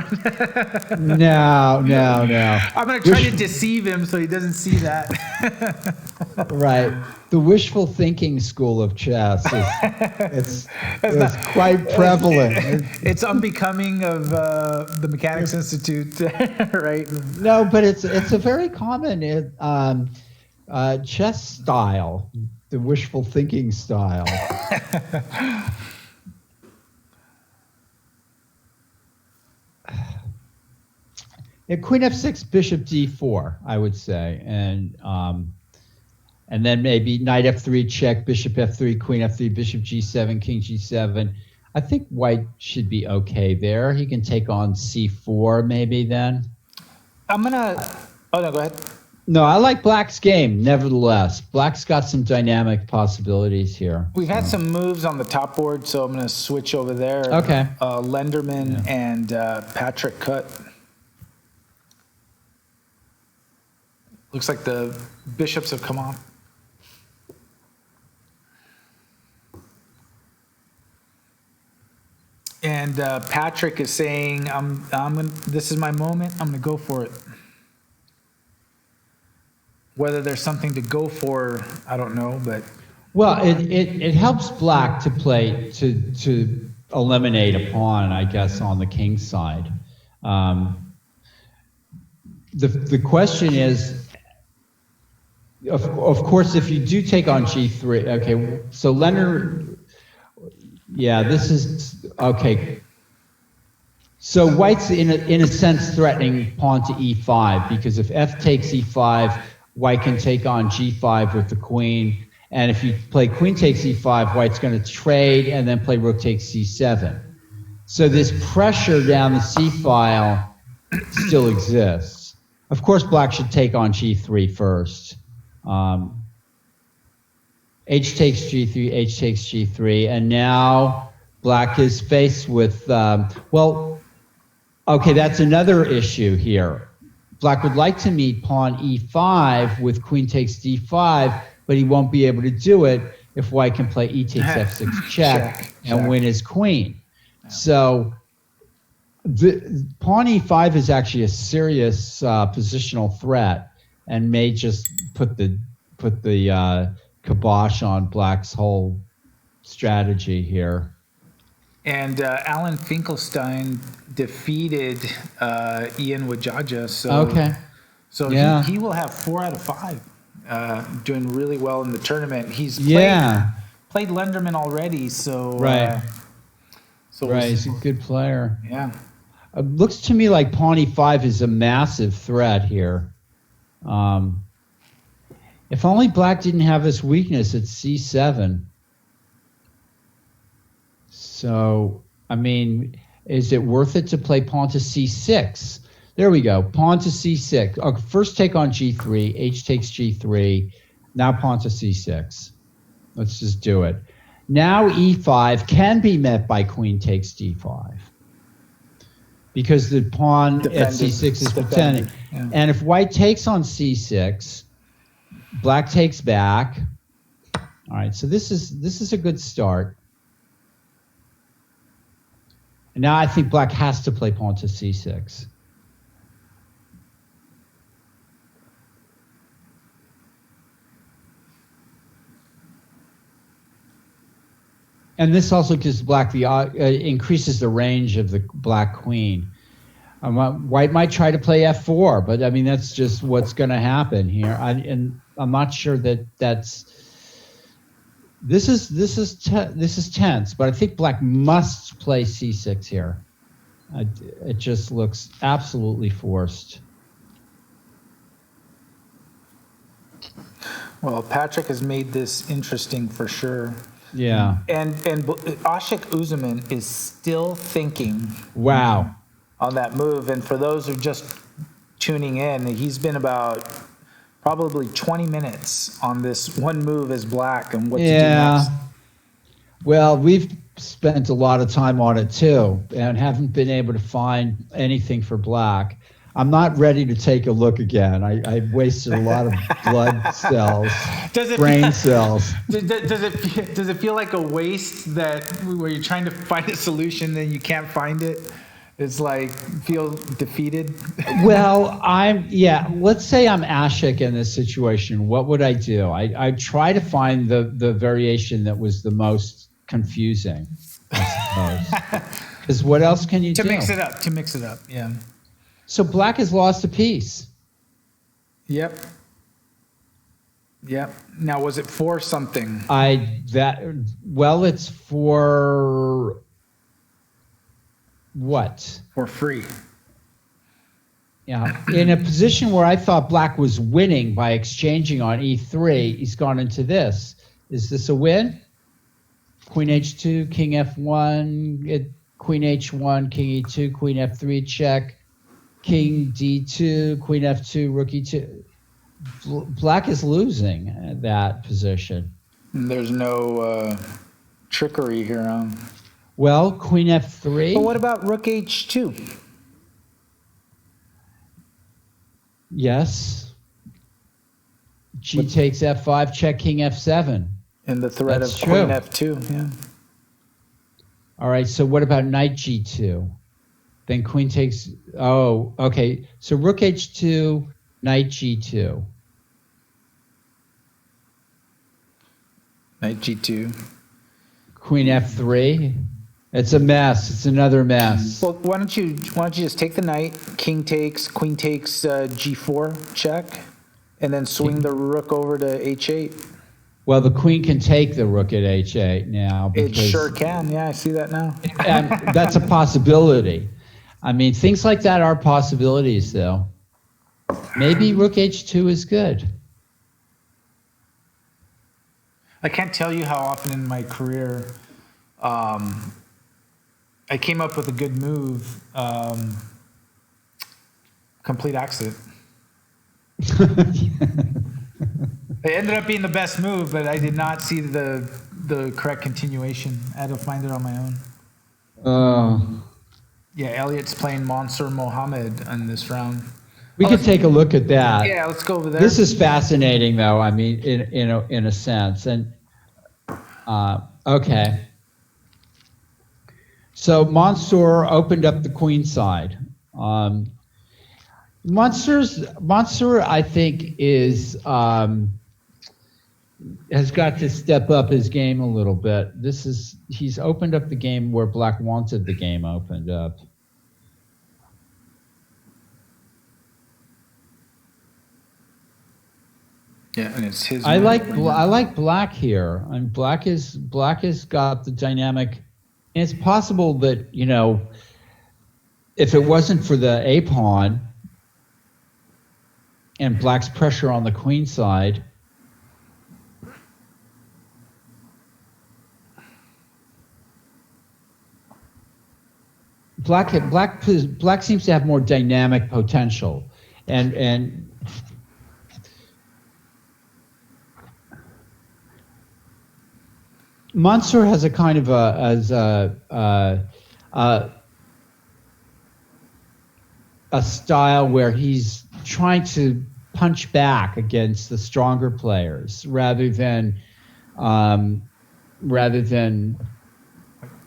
I'm going to try to deceive him so he doesn't see that. Right. The wishful thinking school of chess is quite prevalent. It's unbecoming of the Mechanics Institute, right? No, but it's a very common chess style. The wishful thinking style. Yeah, Queen F6, Bishop D4, I would say, and then maybe Knight F3 check, Bishop F3, Queen F3, Bishop G7, King G7. I think White should be okay there. He can take on C4 maybe then. Oh no, go ahead. No, I like Black's game, nevertheless. Black's got some dynamic possibilities here. We've had some moves on the top board, so I'm going to switch over there. Okay. Lenderman and Patrick Cut. Looks like the bishops have come off. And And Patrick is saying, this is my moment. I'm going to go for it. Whether there's something to go for, I don't know, but. Well, it helps black to play, to eliminate a pawn, I guess, on the king side. The question is, of course, if you do take on g3, okay, so Leonard, yeah, this is, okay. So white's in a sense threatening pawn to e5, because if f takes e5, white can take on g5 with the queen, and if you play queen takes e5, white's going to trade and then play rook takes c7. So this pressure down the c file still exists. Of course, black should take on g3 first. H takes g3, h takes g3, and now black is faced with, well, okay, that's another issue here. Black would like to meet pawn e5 with queen takes d5, but he won't be able to do it if white can play e takes f6 check and win his queen. Yeah. So the pawn e5 is actually a serious positional threat and may just put the kibosh on black's whole strategy here. And Alan Finkelstein defeated Ian Wajaja, so okay. So yeah. he will have 4 out of 5, doing really well in the tournament. He's played Lenderman already, so right. He's a good player. Yeah, it looks to me like pawn e5 is a massive threat here. If only black didn't have this weakness at c7. So, I mean, is it worth it to play pawn to c6? There we go, pawn to c6. Okay, first take on g3, h takes g3, now pawn to c6. Let's just do it. Now e5 can be met by queen takes d5, because the pawn at c6 is defending. Yeah. And if white takes on c6, black takes back. All right, so this is a good start. And now I think black has to play pawn to c6. And this also gives black the increases the range of the black queen. White might try to play f4, but I mean that's just what's going to happen here. And I'm not sure that that's. This is tense, but I think black must play c6 here. It just looks absolutely forced. Well, Patrick has made this interesting for sure. Yeah. And Ashik Uzman is still thinking. Wow. On that move, and for those who are just tuning in, he's been about probably 20 minutes on this one move as black and what to do next. Well, we've spent a lot of time on it too and haven't been able to find anything for black. I'm not ready to take a look again. I wasted a lot of blood cells, brain cells. Does it feel like a waste that where you're trying to find a solution and you can't find it? It's like feel defeated. Well, let's say I'm Ashik in this situation. What would I do? I try to find the variation that was the most confusing, I suppose. Because what else can you do? To mix it up, yeah. So black has lost a piece. Yep. Now, was it for something? It's for what? For free. Yeah. In a position where I thought black was winning by exchanging on e3, he's gone into this. Is this a win? Queen h2, king f1, queen h1, king e2, queen f3 check, king d2, queen f2, rook e2. Black is losing that position. There's no trickery here, huh? Well, queen f3. But what about rook h2? Yes. G takes f5, check king f7. And the threat That's of true. queen f2, yeah. All right, so what about knight g2? Then queen takes, oh, okay. So rook h2, knight g2. Knight g2. Queen f3. It's a mess. It's another mess. Well, why don't you just take the knight, king takes, queen takes, g4 check, and then swing the rook over to h8. Well, the queen can take the rook at h8 now. It sure can. Yeah, I see that now. And that's a possibility. I mean, things like that are possibilities, though. Maybe rook h2 is good. I can't tell you how often in my career I came up with a good move, complete accident. It ended up being the best move, but I did not see the correct continuation. I had to find it on my own. Yeah, Elliot's playing Mansour Mohammed in this round. We could take a look at that. Yeah, let's go over there. This is fascinating, though. I mean, in a sense, and okay. So Mansour opened up the queen side. Mansour, I think, has got to step up his game a little bit. He's opened up the game where Black wanted the game opened up. Yeah, and it's his. I like Black here, and Black has got the dynamic. And it's possible that, you know, if it wasn't for the a pawn and Black's pressure on the queen side, Black seems to have more dynamic potential, and Mansour has a kind of a style where he's trying to punch back against the stronger players rather than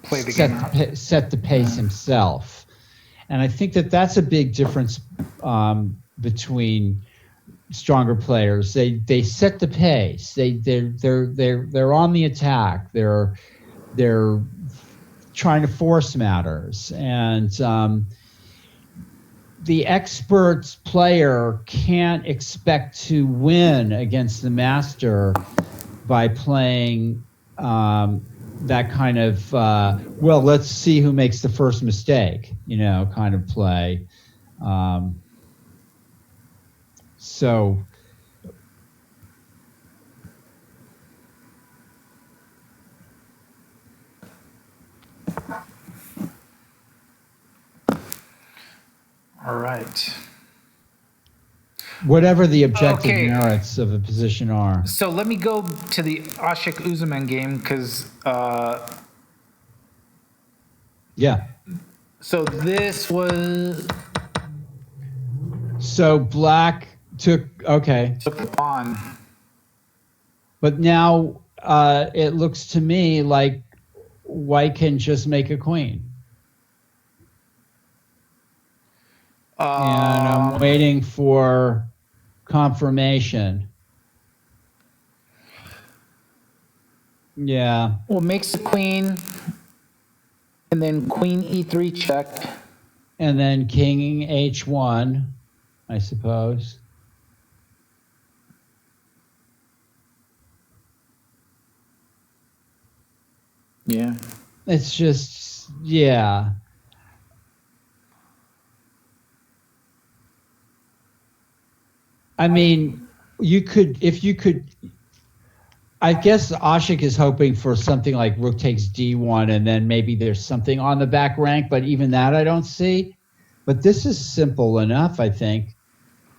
play the game set the pace himself. And I think that's a big difference between stronger players. They set the pace. They're on the attack. They're trying to force matters. And the expert player can't expect to win against the master by playing that kind of well, let's see who makes the first mistake, you know, kind of play. So all right. Whatever the objective merits of a position are. So let me go to the Ashik Uzman game because yeah. So this was. So Black took the pawn. But now it looks to me like White can just make a queen. And I'm waiting for confirmation. Yeah. Well, makes the queen, and then queen e3 check. And then king h1, I suppose. Yeah. It's just, yeah. I mean, if you could, I guess Ashik is hoping for something like rook takes d1, and then maybe there's something on the back rank, but even that I don't see. But this is simple enough, I think.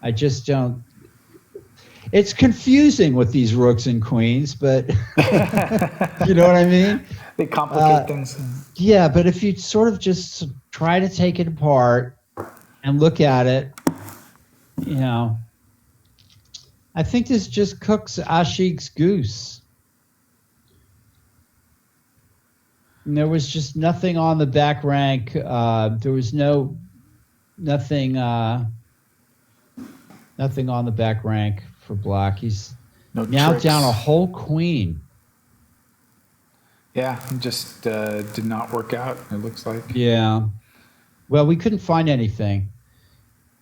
I just don't. It's confusing with these rooks and queens, but you know what I mean? They complicate things. Yeah, but if you sort of just try to take it apart and look at it, you know, I think this just cooks Ashik's goose. there was just nothing on the back rank. There was nothing on the back rank for black. He's now tricks. down a whole queen. Yeah, just did not work out, it looks like. Yeah. Well, we couldn't find anything.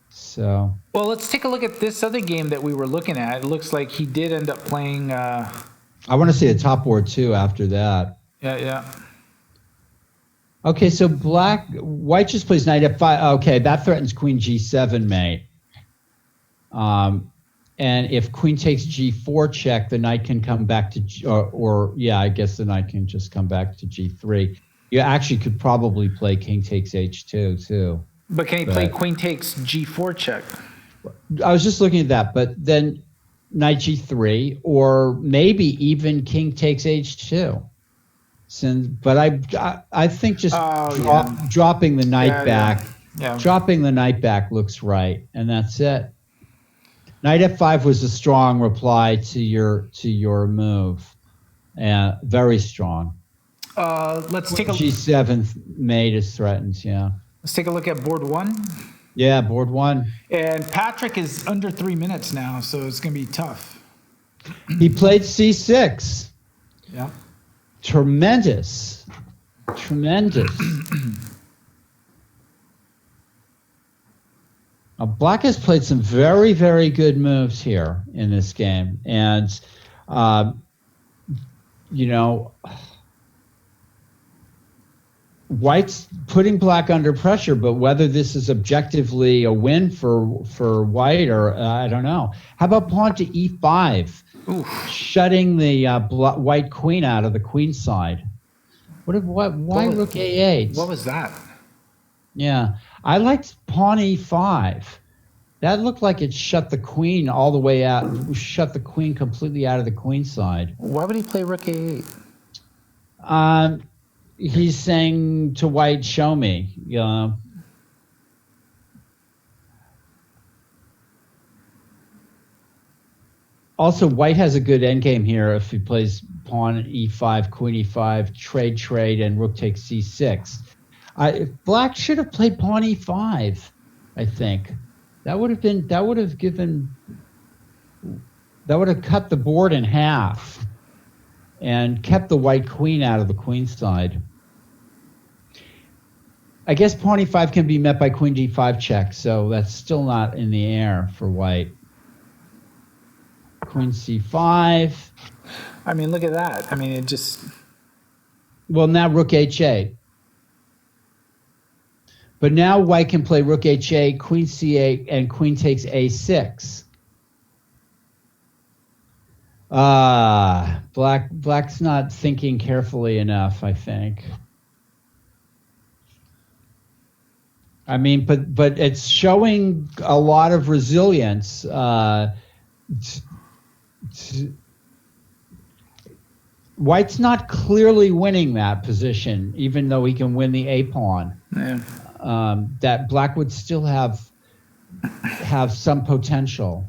So. Well, let's take a look at this other game that we were looking at. It looks like he did end up playing. I want to see a top board too after that. Yeah. Okay, so white just plays knight f5. Okay, that threatens queen g7, mate. And if queen takes g4 check, the knight can come back to, I guess the knight can just come back to g3. You actually could probably play king takes h2 too. But can he play queen takes g4 check? I was just looking at that, but then knight g3, or maybe even king takes h2. But I think just dropping the knight back, dropping the knight back looks right, and that's it. Knight f5 was a strong reply to your move, very strong. Let's take a g7 mate is threatened. Yeah. Let's take a look at board one. Yeah, board one. And Patrick is under 3 minutes now, so it's going to be tough. He played c6. Yeah. Tremendous. Black has played some very, very good moves here in this game. And, white's putting black under pressure, but whether this is objectively a win for white or I don't know. How about pawn to e5? Oof. Shutting the white queen out of the queen side. Why rook a8? What was that? Yeah, I liked pawn e5. That looked like it shut the queen all the way out, shut the queen completely out of the queen side. Why would he play rook a8? He's saying to white, show me. Also, white has a good endgame here if he plays pawn e5, queen e5, trade, and rook takes c6. Black should have played pawn e5, I think. That would have cut the board in half and kept the white queen out of the queen side. I guess pawn e5 can be met by queen d5 check, so that's still not in the air for white. Queen c5. I mean, look at that. I mean, it just... Well, now rook h8. But now white can play rook h8, queen c8, and queen takes a6. Black's not thinking carefully enough, I think. I mean, but it's showing a lot of resilience. White's not clearly winning that position, even though he can win the a pawn. Yeah. That black would still have some potential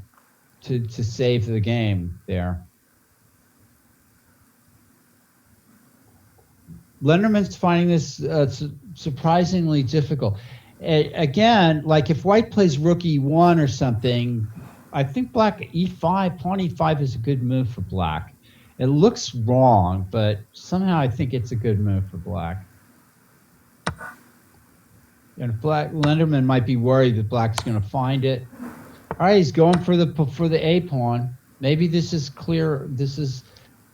to save the game there. Lenderman's finding this surprisingly difficult. Again, like if white plays rook e1 or something, I think black e5, pawn e5 is a good move for black. It looks wrong, but somehow I think it's a good move for black. And Lenderman might be worried that black's going to find it. All right, he's going for the a pawn. Maybe this is clear. This is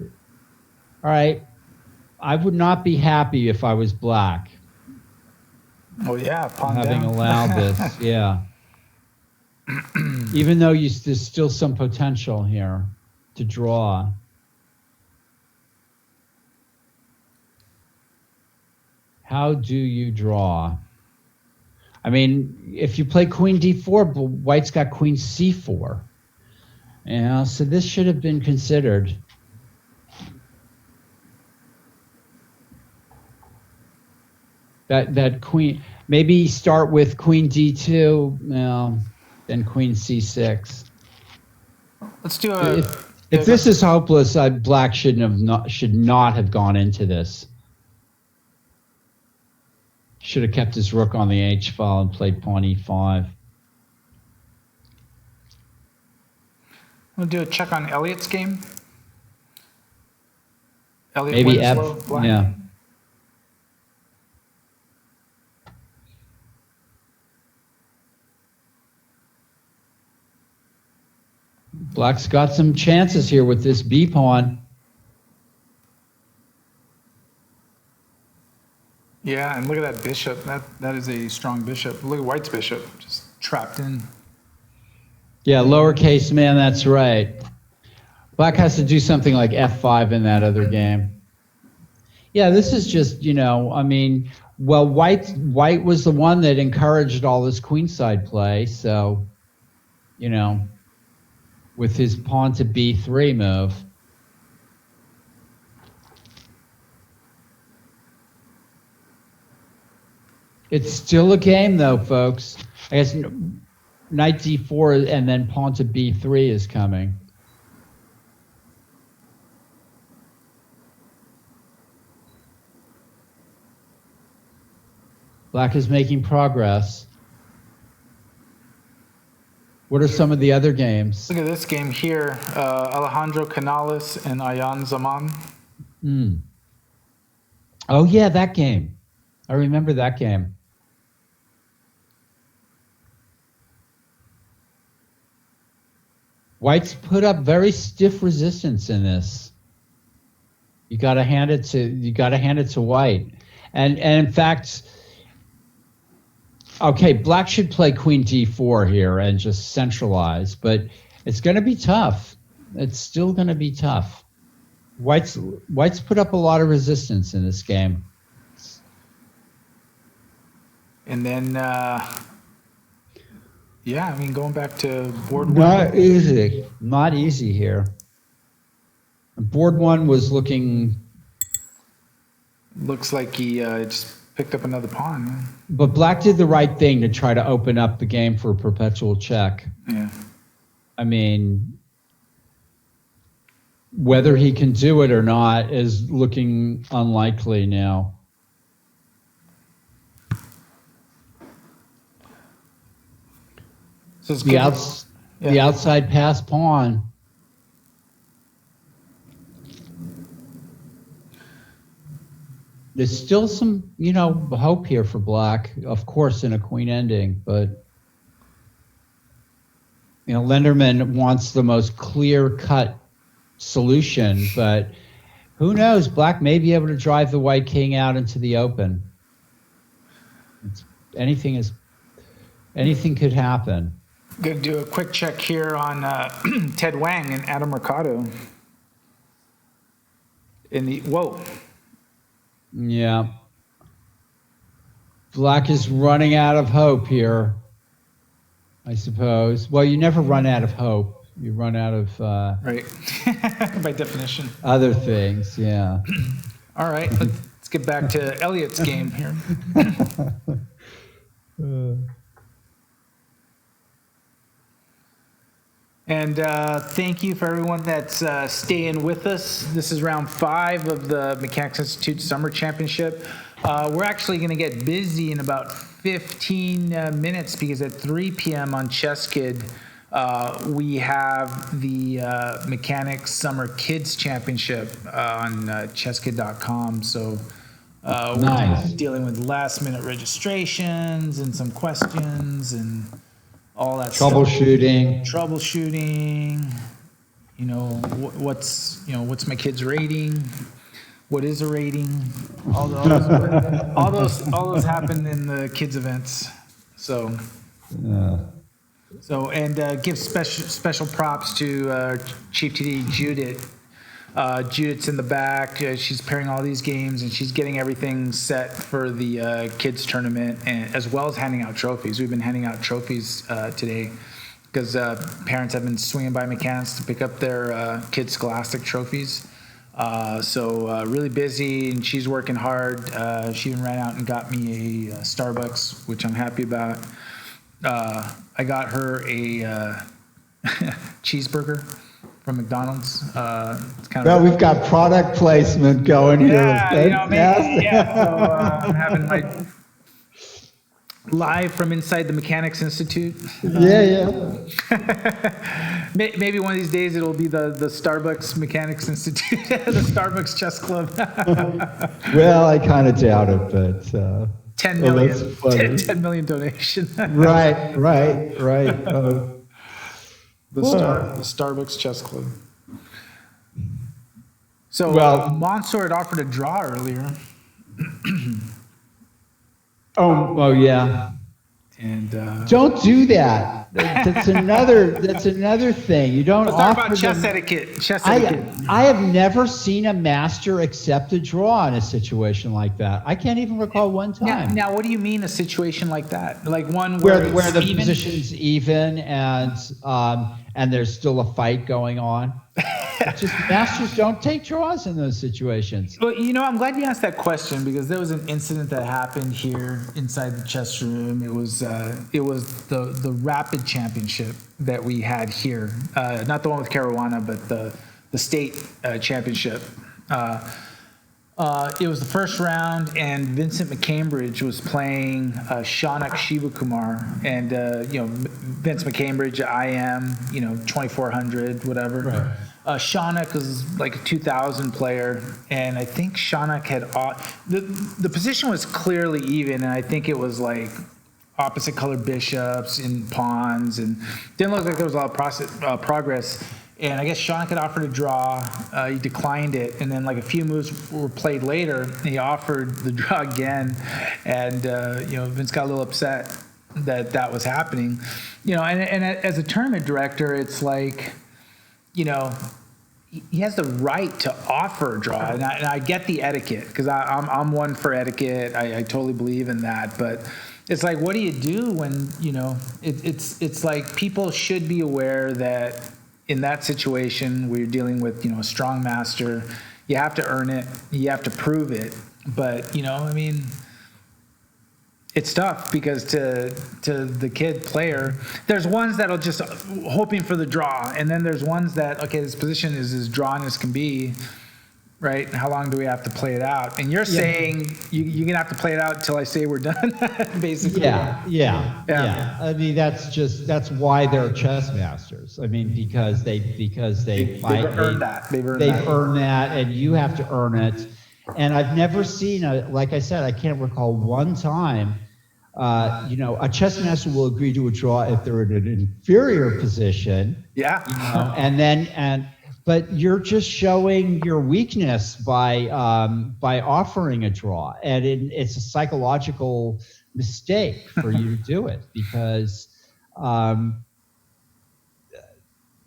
all right. I would not be happy if I was black. Oh yeah, pawn having down. allowed this. Yeah. Even though there's still some potential here to draw. How do you draw? I mean, if you play queen d4, but white's got queen c4. Yeah, so this should have been considered. That queen, maybe start with queen d2, then queen c6. Let's do a. If this is hopeless, black should not have gone into this. Should have kept his rook on the H file and played pawn E5. We'll do a check on Elliot's game. Elliot Maybe Winslow, F. black. Yeah. Black's got some chances here with this B pawn. Yeah, and look at that bishop. That is a strong bishop. Look at White's bishop, just trapped in. Yeah, lowercase man, that's right. Black has to do something like F5 in that other game. Yeah, this is just, I mean, well, White was the one that encouraged all this queenside play, so, with his pawn to B3 move. It's still a game, though, folks. I guess knight D4 and then pawn to B3 is coming. Black is making progress. What are some of the other games? Look at this game here. Alejandro Canales and Ayan Zaman. Oh, yeah, that game. I remember that game. White's put up very stiff resistance in this. You got to hand it to White. And in fact, okay, Black should play Queen D4 here and just centralize, but it's going to be tough. It's still going to be tough. White's put up a lot of resistance in this game. And then, yeah, I mean, going back to board one. Not easy here. Board one was looking. Looks like he just picked up another pawn. Yeah. But Black did the right thing to try to open up the game for a perpetual check. Yeah. I mean, whether he can do it or not is looking unlikely now. So it's the outside pass pawn. There's still some, hope here for Black, of course, in a queen ending, but Lenderman wants the most clear-cut solution, but who knows? Black may be able to drive the White king out into the open. Anything could happen. Going to do a quick check here on Ted Wang and Adam Mercado. Whoa. Yeah. Black is running out of hope here, I suppose. Well, you never run out of hope. You run out of... right. By definition. Other things, yeah. All right. Let's get back to Elliot's game here. And thank you for everyone that's staying with us. This is round 5 of the Mechanics Institute Summer Championship. We're actually going to get busy in about 15 minutes because at 3 p.m. on Chess Kid, we have the Mechanics Summer Kids Championship on chesskid.com. So nice. we're dealing with last-minute registrations and some questions and all that troubleshooting. What's my kid's rating? What is a rating? All those happen in the kids events. So give special props to Chief TD Judith. Judith's in the back. She's pairing all these games, and she's getting everything set for the kids tournament, and as well as handing out trophies. We've been handing out trophies today because parents have been swinging by Mechanics to pick up their kids' Scholastic trophies. So really busy, and she's working hard. She even ran out and got me a Starbucks, which I'm happy about. I got her a cheeseburger from McDonald's. It's kind of we've got product placement going here. Yeah, so I'm having my Live from inside the Mechanics Institute. Yeah. Maybe one of these days it'll be the Starbucks Mechanics Institute, the Starbucks Chess Club. Well, I kind of doubt it, but 10 million. that's funny. 10 million donation. Right. The Starbucks Chess Club. So, Well- Monsoor had offered a draw earlier. Oh yeah. And Don't do that. That's another thing. You don't let's talk offer about chess them- etiquette. Chess etiquette. I have never seen a master accept a draw in a situation like that. I can't even recall one time. Now, what do you mean a situation like that? Like one where it's the even? position's even and there's still a fight going on. Just masters don't take draws in those situations. Well, I'm glad you asked that question because there was an incident that happened here inside the chess room. It was the Rapid Championship that we had here, not the one with Caruana, but the state championship. It was the first round, and Vincent McCambridge was playing Shanak Shivakumar, and Vince McCambridge, IM, 2400, whatever. Right. Shanak was like a 2000 player, and I think Shanak had the position was clearly even, and I think it was like opposite colored bishops and pawns, and didn't look like there was a lot of progress. And I guess Shanak had offered a draw. He declined it, and then like a few moves were played later, and he offered the draw again, and Vince got a little upset that was happening, and as a tournament director, it's like, he has the right to offer a draw, and I get the etiquette because I'm one for etiquette. I totally believe in that, but it's like, what do you do when it's like people should be aware that in that situation where you're dealing with a strong master, you have to earn it, you have to prove it, but it's tough because to the kid player, there's ones that'll just hoping for the draw, and then there's ones that, okay, this position is as drawn as can be, right? How long do we have to play it out? And you're saying you're gonna have to play it out until I say we're done, basically. Yeah. I mean, that's why they're chess masters. I mean, because they fight. They've earned that. They've earned that, and you have to earn it. And I've never seen like I said, I can't recall one time. A chess master will agree to a draw if they're in an inferior position. Yeah. But you're just showing your weakness by offering a draw, and it's a psychological mistake for you to do it because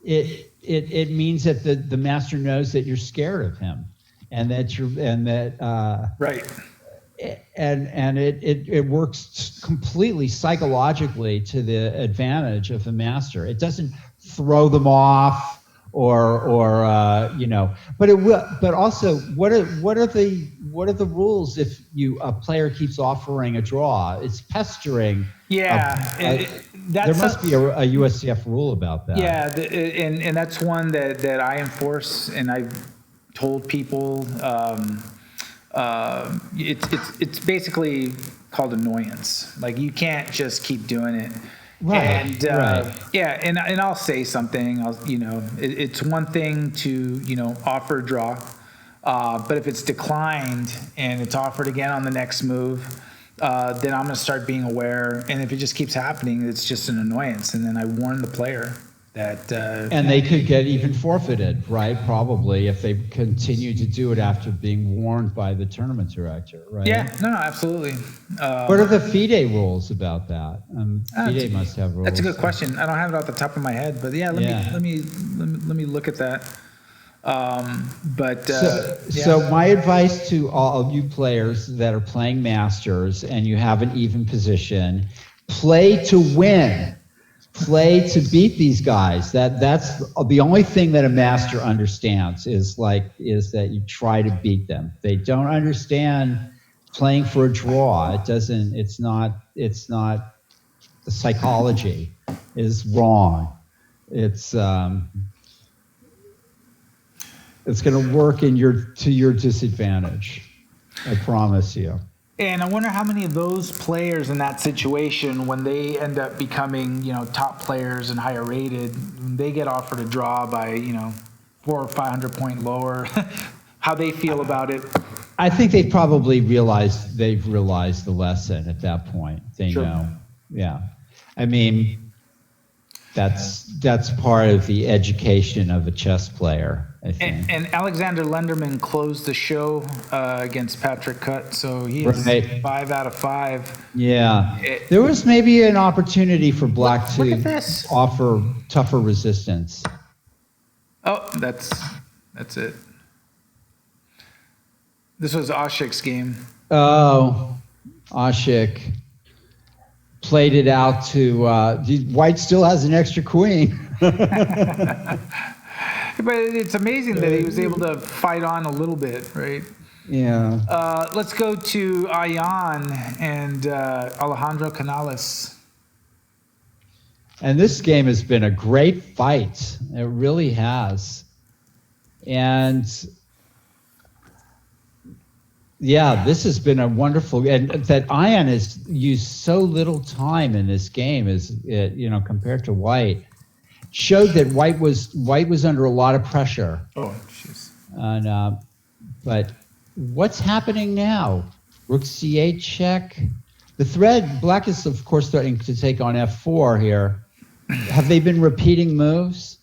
it means that the master knows that you're scared of him, and that right. And it works completely psychologically to the advantage of the master. It doesn't throw them off. But it will. But also, what are the rules if a player keeps offering a draw? It's pestering. Yeah, there must be a USCF rule about that. Yeah, and that's one that I enforce, and I've told people. It's basically called annoyance. Like, you can't just keep doing it. Right. And right. Yeah, and I'll say something. It's one thing to offer a draw, but if it's declined and it's offered again on the next move, then I'm going to start being aware. And if it just keeps happening, it's just an annoyance. And then I warn the player that. And they could get even forfeited, right? Probably if they continue to do it after being warned by the tournament director, right? Yeah. No, absolutely. What are the FIDE rules about that? FIDE must have rules. That's a good question. I don't have it off the top of my head, but let me look at that. So my advice to all of you players that are playing masters and you have an even position, play to win. Play to beat these guys. That's the only thing that a master understands is that you try to beat them. They don't understand playing for a draw. It's not the psychology is wrong. It's going to work to your disadvantage. I promise you. And I wonder how many of those players in that situation, when they end up becoming, top players and higher rated, when they get offered a draw by, 400 or 500 point lower, how they feel about it. I think they've realized the lesson at that point. They Sure. know. Yeah. I mean, that's part of the education of a chess player, I think. And Alexander Lenderman closed the show against Patrick Cutt, so he is Right. 5 out of 5. Yeah. There was maybe an opportunity for Black Look at to this. offer tougher resistance. Oh, that's it. This was Ashik's game. Oh, Ashik played it out to White still has an extra queen. But it's amazing that he was able to fight on a little bit, right? Yeah. Let's go to Ayan and Alejandro Canales. And this game has been a great fight. It really has. And yeah, this has been a wonderful, and that Ayan has used so little time in this game compared to White, showed that White was under a lot of pressure. Oh, jeez. And but what's happening now? Rook C8 check. The thread, Black is of course starting to take on F4 here. Have they been repeating moves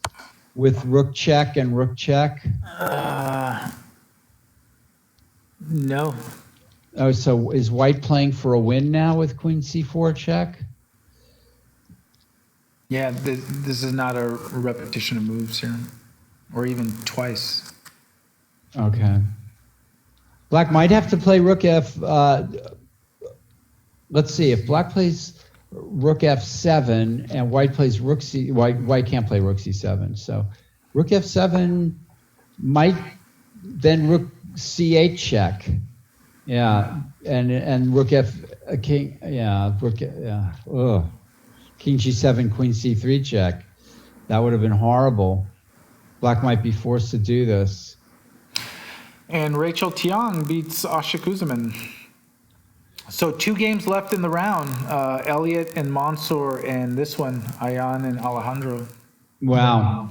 with rook check and rook check? No. Oh, so is White playing for a win now with Queen C4 check? Yeah, this is not a repetition of moves here, or even twice. Okay. Black might have to play rook F. Let's see, if Black plays rook F7 and White plays rook C, White can't play rook C7. So rook F7 might, then rook C8 check. Yeah, and rook F king. Yeah, rook. Yeah. Ugh. King G7, Queen C3 check. That would have been horrible. Black might be forced to do this. And Rachel Tiang beats Ashik Uzman. So 2 games left in the round. Elliot and Mansour, and this one, Ayan and Alejandro. Wow.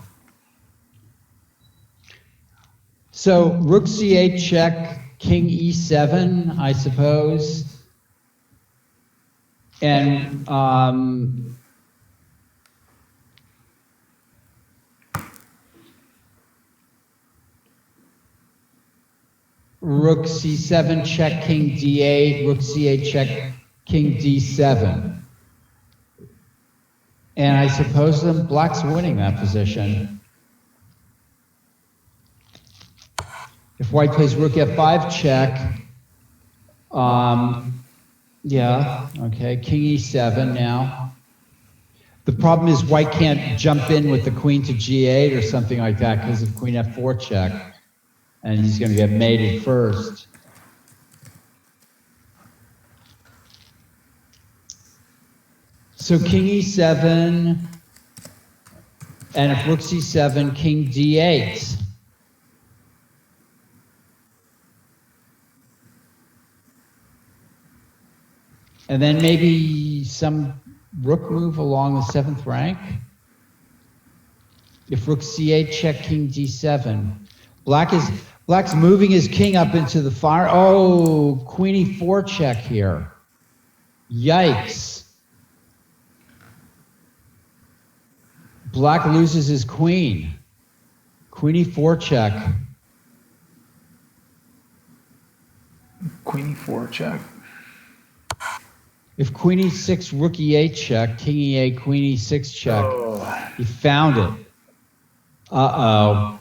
So rook C8 check, King E7, I suppose. And rook C7 check, King D8, rook C8 check, King D7. And I suppose Black's winning that position. If White plays rook F5 check, yeah, okay, King E7 now. The problem is White can't jump in with the Queen to G8 or something like that because of Queen F4 check, and he's going to get mated first. So King E7, and if Rook C7, King D8. And then maybe some rook move along the 7th rank. If Rook C8 check, King D7. Black's moving his king up into the fire. Oh, Queen E4 check here. Yikes. Black loses his queen. Queen E4 check. Queen E4 check. If Queen E6, Rook E8 check, King E8, Queen E6 check. Oh. He found it. Uh-oh.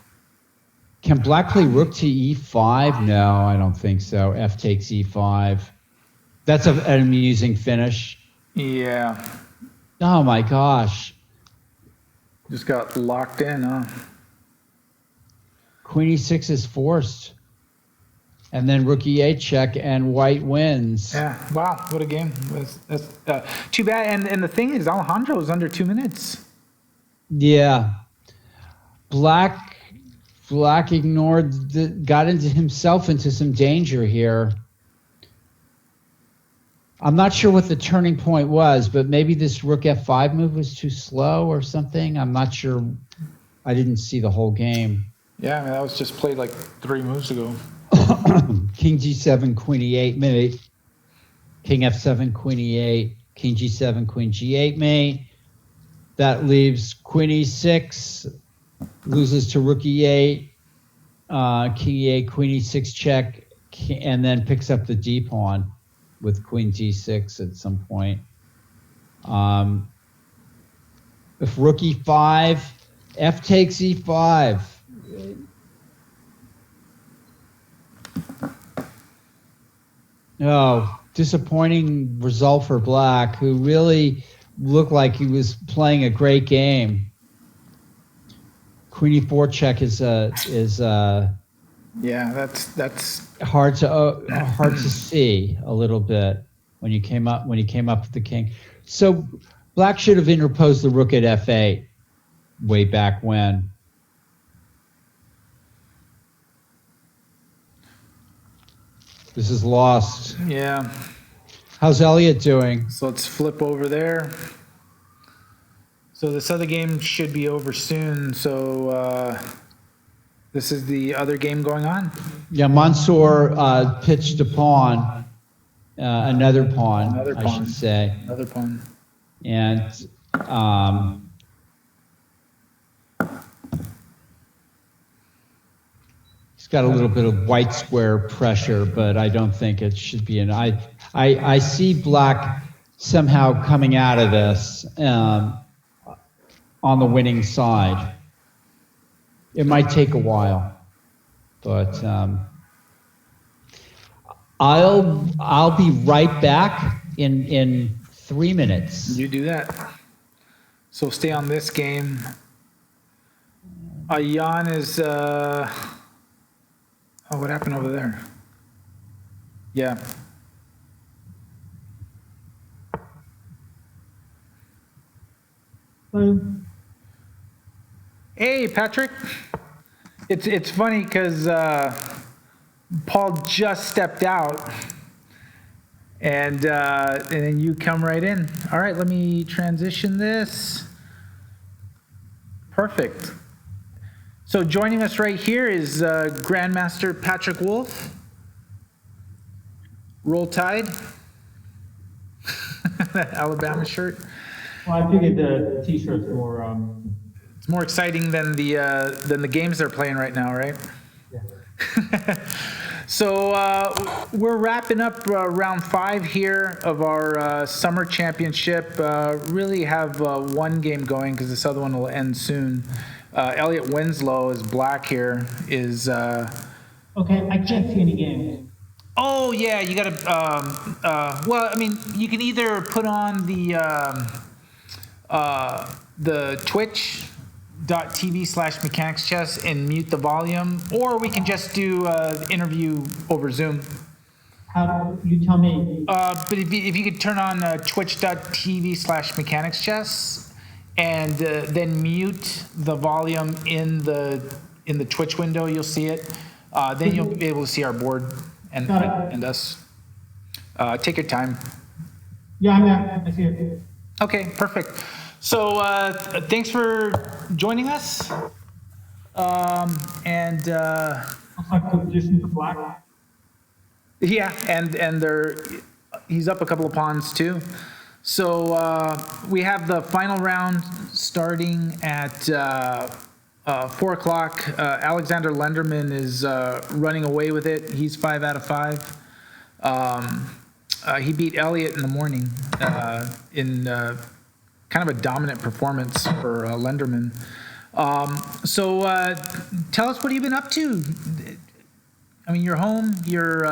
Can Black play Rook to E5? No, I don't think so. F takes E5. That's an amusing finish. Yeah. Oh my gosh. Just got locked in, huh? Queen E6 is forced. And then Rook E8 check, and White wins. Yeah, wow, what a game. That's too bad. And the thing is, Alejandro is under 2 minutes. Yeah. Black ignored, got himself into some danger here. I'm not sure what the turning point was, but maybe this rook f5 move was too slow or something. I'm not sure. I didn't see the whole game. Yeah, I mean, that was just played like 3 moves ago. King g7, queen e8 mate. King f7, queen e8. King g7, queen g8 mate. That leaves queen e6, loses to rook e8, king e8, queen e6 check, and then picks up the d pawn with queen g6 at some point. If rook e5, f takes e5. Oh, disappointing result for Black, who really looked like he was playing a great game. Queen e4 check is yeah, that's hard to see a little bit when you came up with the king. So Black should have interposed the rook at f8 way back when. This is lost. Yeah. How's Elliot doing? So let's flip over there. So this other game should be over soon. So this is the other game going on. Yeah, Mansour pitched a pawn, another pawn, I should say. Another pawn. And he's got a little bit of white square pressure, but I don't think it should be an. I see Black somehow coming out of this on the winning side. It might take a while, but I'll be right back in 3 minutes. You do that. So stay on this game. Jan is oh, what happened over there? Yeah. Hey, Patrick. It's funny because Paul just stepped out, and then you come right in. All right, let me transition this. Perfect. So joining us right here is Grandmaster Patrick Wolff. Roll Tide. That Alabama shirt. Well, I figured the t-shirts were It's more exciting than the games they're playing right now, right? yeah. So we're wrapping up round 5 here of our summer championship. Really have one game going because this other one will end soon. Elliot Winslow is Black here. Is Okay, I can't see any games. oh yeah, you gotta. Well, I mean, you can either put on the twitch.tv/mechanicschess and mute the volume, or we can just do the interview over Zoom. How you tell me? But if you could turn on twitch.tv/mechanicschess and then mute the volume in the Twitch window, you'll see it. Then you'll be able to see our board and us. Take your time. Yeah, I'm there. I see it. Okay, perfect. So thanks for joining us. And Looks like the position for Black. yeah, and he's up a couple of pawns too. So we have the final round starting at 4 o'clock. Alexander Lenderman is running away with it. He's 5 out of 5. He beat Elliot in the morning in kind of a dominant performance for Lenderman. So tell us, what have you been up to? I mean, you're home. You're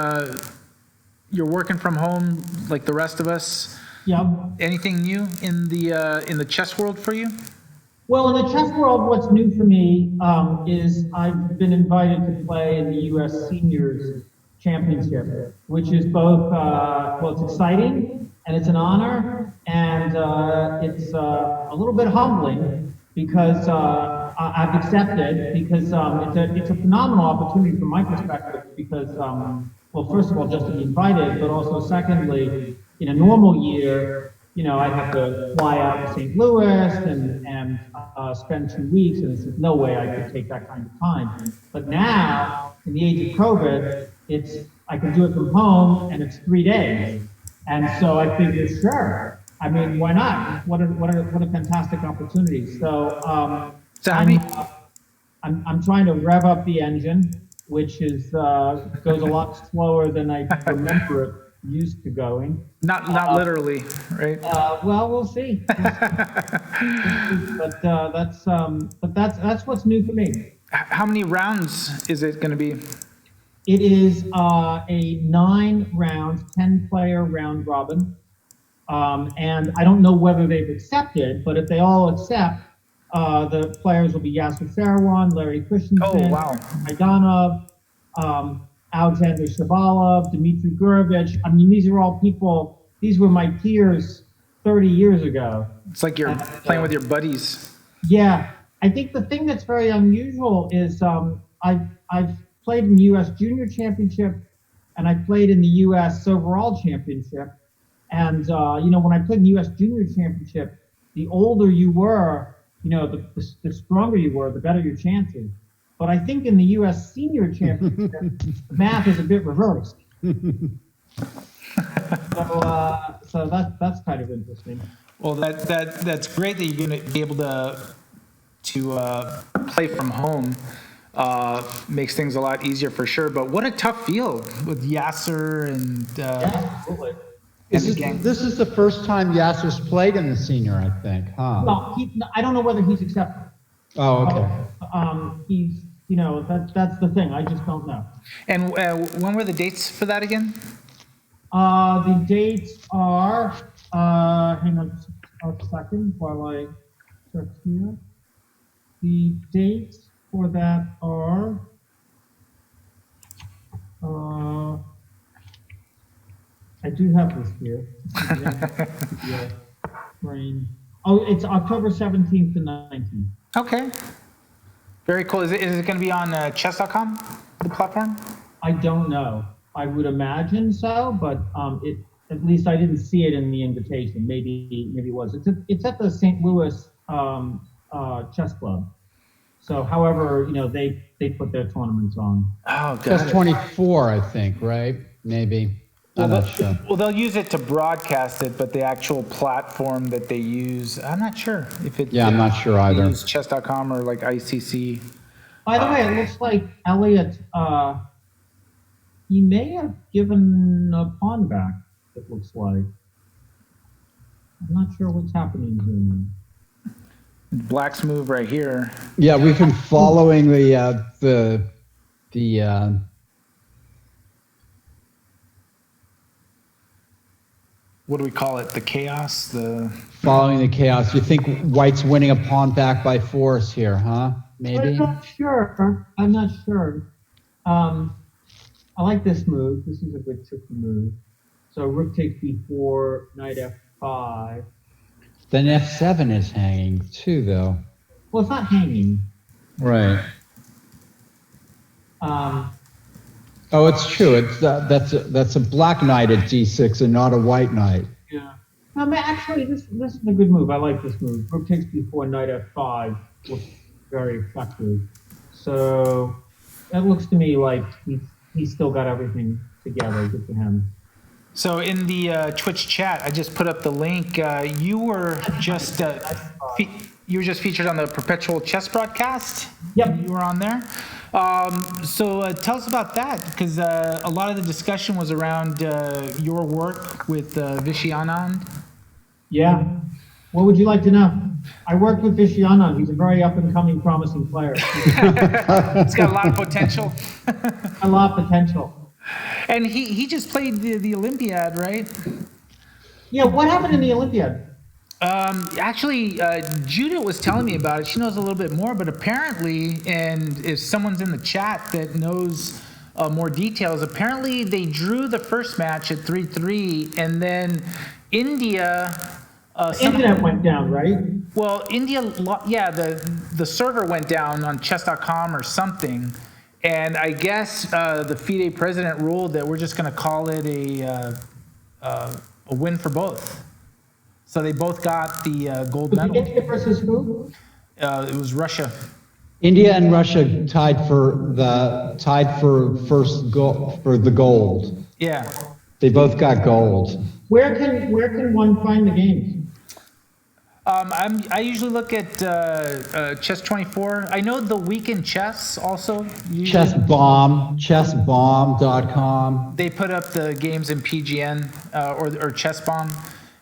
working from home like the rest of us. Yeah. Anything new in the chess world for you? Well, in the chess world, what's new for me is I've been invited to play in the U.S. Seniors Championship, which is both, well, it's exciting and it's an honor, and it's a little bit humbling because I've accepted, because it's a phenomenal opportunity from my perspective, because, well, first of all, just to be invited, but also secondly, in a normal year, I'd have to fly out to St. Louis and spend 2 weeks, and there's no way I could take that kind of time. But now, in the age of COVID, I can do it from home, and it's 3 days. And so I figured, sure. I mean, why not? What a fantastic opportunity. So So how many? I'm trying to rev up the engine, which goes a lot slower than I remember it used to going. Not literally, right? Well, we'll see. But that's what's new for me. How many rounds is it going to be? It is a 9 rounds, 10-player round robin. And I don't know whether they've accepted, but if they all accept, the players will be Yasser Seirawan, Larry Christensen, Oh, wow. Idanov, Alexander Shabalov, Dmitry Gurevich. I mean, these are all people, these were my peers 30 years ago. It's like you're playing with your buddies. Yeah. I think the thing that's very unusual is I've played in the U.S. Junior Championship, and I played in the U.S. Overall Championship. And, when I played in the U.S. Junior Championship, the older you were, the stronger you were, the better your chances. But I think in the U.S. Senior Championship, the math is a bit reversed. So that's kind of interesting. Well, that's great that you're going to be able to play from home. Makes things a lot easier for sure. But what a tough field with Yasser and Yeah, absolutely. This is the first time Yasser's played in the senior, I think, huh? Well, I don't know whether he's accepted. Oh, okay. He's, that's the thing. I just don't know. And when were the dates for that again? The dates are, hang on a second while I check here. The dates for that are, I do have this here. Yeah. Oh, it's October 17th to 19th. Okay. Very cool. Is it going to be on chess.com, the platform? I don't know. I would imagine so, but at least I didn't see it in the invitation. Maybe it was. It's at the St. Louis Chess Club. So, however, they put their tournaments on. Oh, God. Just 24, I think, right? Maybe. I'm not sure. Well, they'll use it to broadcast it, but the actual platform that they use, I'm not sure if it. Yeah, I'm not sure either. Use chess.com or like ICC. By the way, it looks like Elliot, he may have given a pawn back, it looks like. I'm not sure what's happening here now. Black's move right here. Yeah, we've been following the What do we call it? The chaos? following the chaos. You think White's winning a pawn back by force here, huh? Maybe? I'm not sure. I like this move. This is a good tricky move. So rook takes b4, knight f5. Then f7 is hanging too, though. Well, it's not hanging. Right. Oh, it's true. It's that's a black knight at d6 and not a white knight. Yeah. No, actually, this is a good move. I like this move. Rook takes b4, knight f5 looks very effective. So it looks to me like he's still got everything together. Good for him. So in the Twitch chat, I just put up the link. You were just featured on the Perpetual Chess broadcast. Yep. You were on there. So tell us about that, because a lot of the discussion was around your work with Vishy Anand. Yeah. What would you like to know? I worked with Vishy Anand. He's a very up-and-coming, promising player. It's got a lot of potential. A lot of potential. And he just played the Olympiad, right? Yeah, what happened in the Olympiad? Actually, Judith was telling me about it. She knows a little bit more, but apparently, and if someone's in the chat that knows more details, apparently they drew the first match at 3-3, and then India... Internet went down, right? Well, India, yeah, the server went down on chess.com or something, and I guess the FIDE president ruled that we're just going to call it a win for both. So they both got the gold medal. India versus who? It was Russia. India and Russia tied for first goal for the gold. Yeah. They both got gold. Where can one find the games? I usually look at Chess24. I know the Weekend Chess also. Chessbomb.com. They put up the games in PGN or Chess Bomb.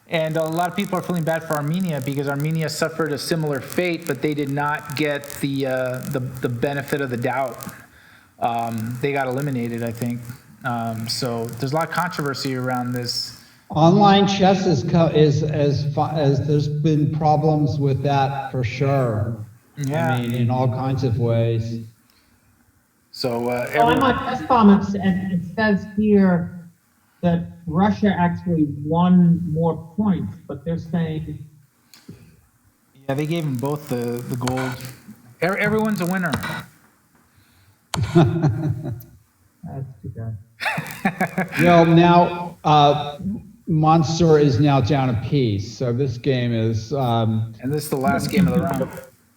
And a lot of people are feeling bad for Armenia because Armenia suffered a similar fate, but they did not get the benefit of the doubt. They got eliminated, I think. So there's a lot of controversy around this. Online chess is there's been problems with that for sure. Yeah. I mean, in all kinds of ways. So I'm on Chess Bomb, and it says here that Russia actually won more points, but they're saying. Yeah, they gave them both the gold. Everyone's a winner. That's too bad. Well, now Monster is now down a piece, so this game is. And this is the last game of the round.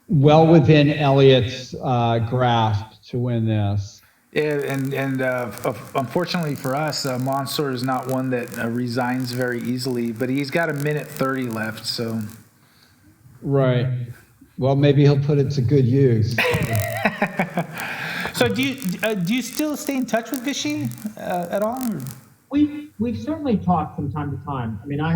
Well within Elliot's grasp to win this. Yeah, and unfortunately for us, Mansour is not one that resigns very easily, but he's got 1:30 left, so. Right. Well, maybe he'll put it to good use. So do you still stay in touch with Vichy at all? Or? We've certainly talked from time to time. I mean, I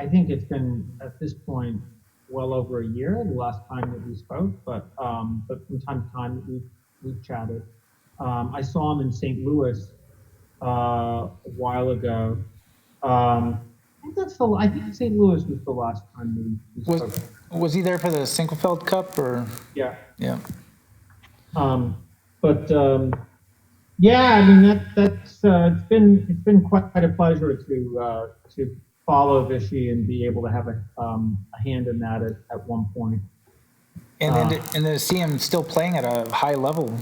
think it's been at this point well over a year, the last time that we spoke, but from time to time we've chatted. I saw him in St. Louis a while ago. I think St. Louis was the last time we spoke. Was he there for the Sinkelfeld Cup or? Yeah. Yeah. Yeah, I mean that's it's been quite a pleasure to follow Vichy and be able to have a hand in that at one point. And then to see him still playing at a high level.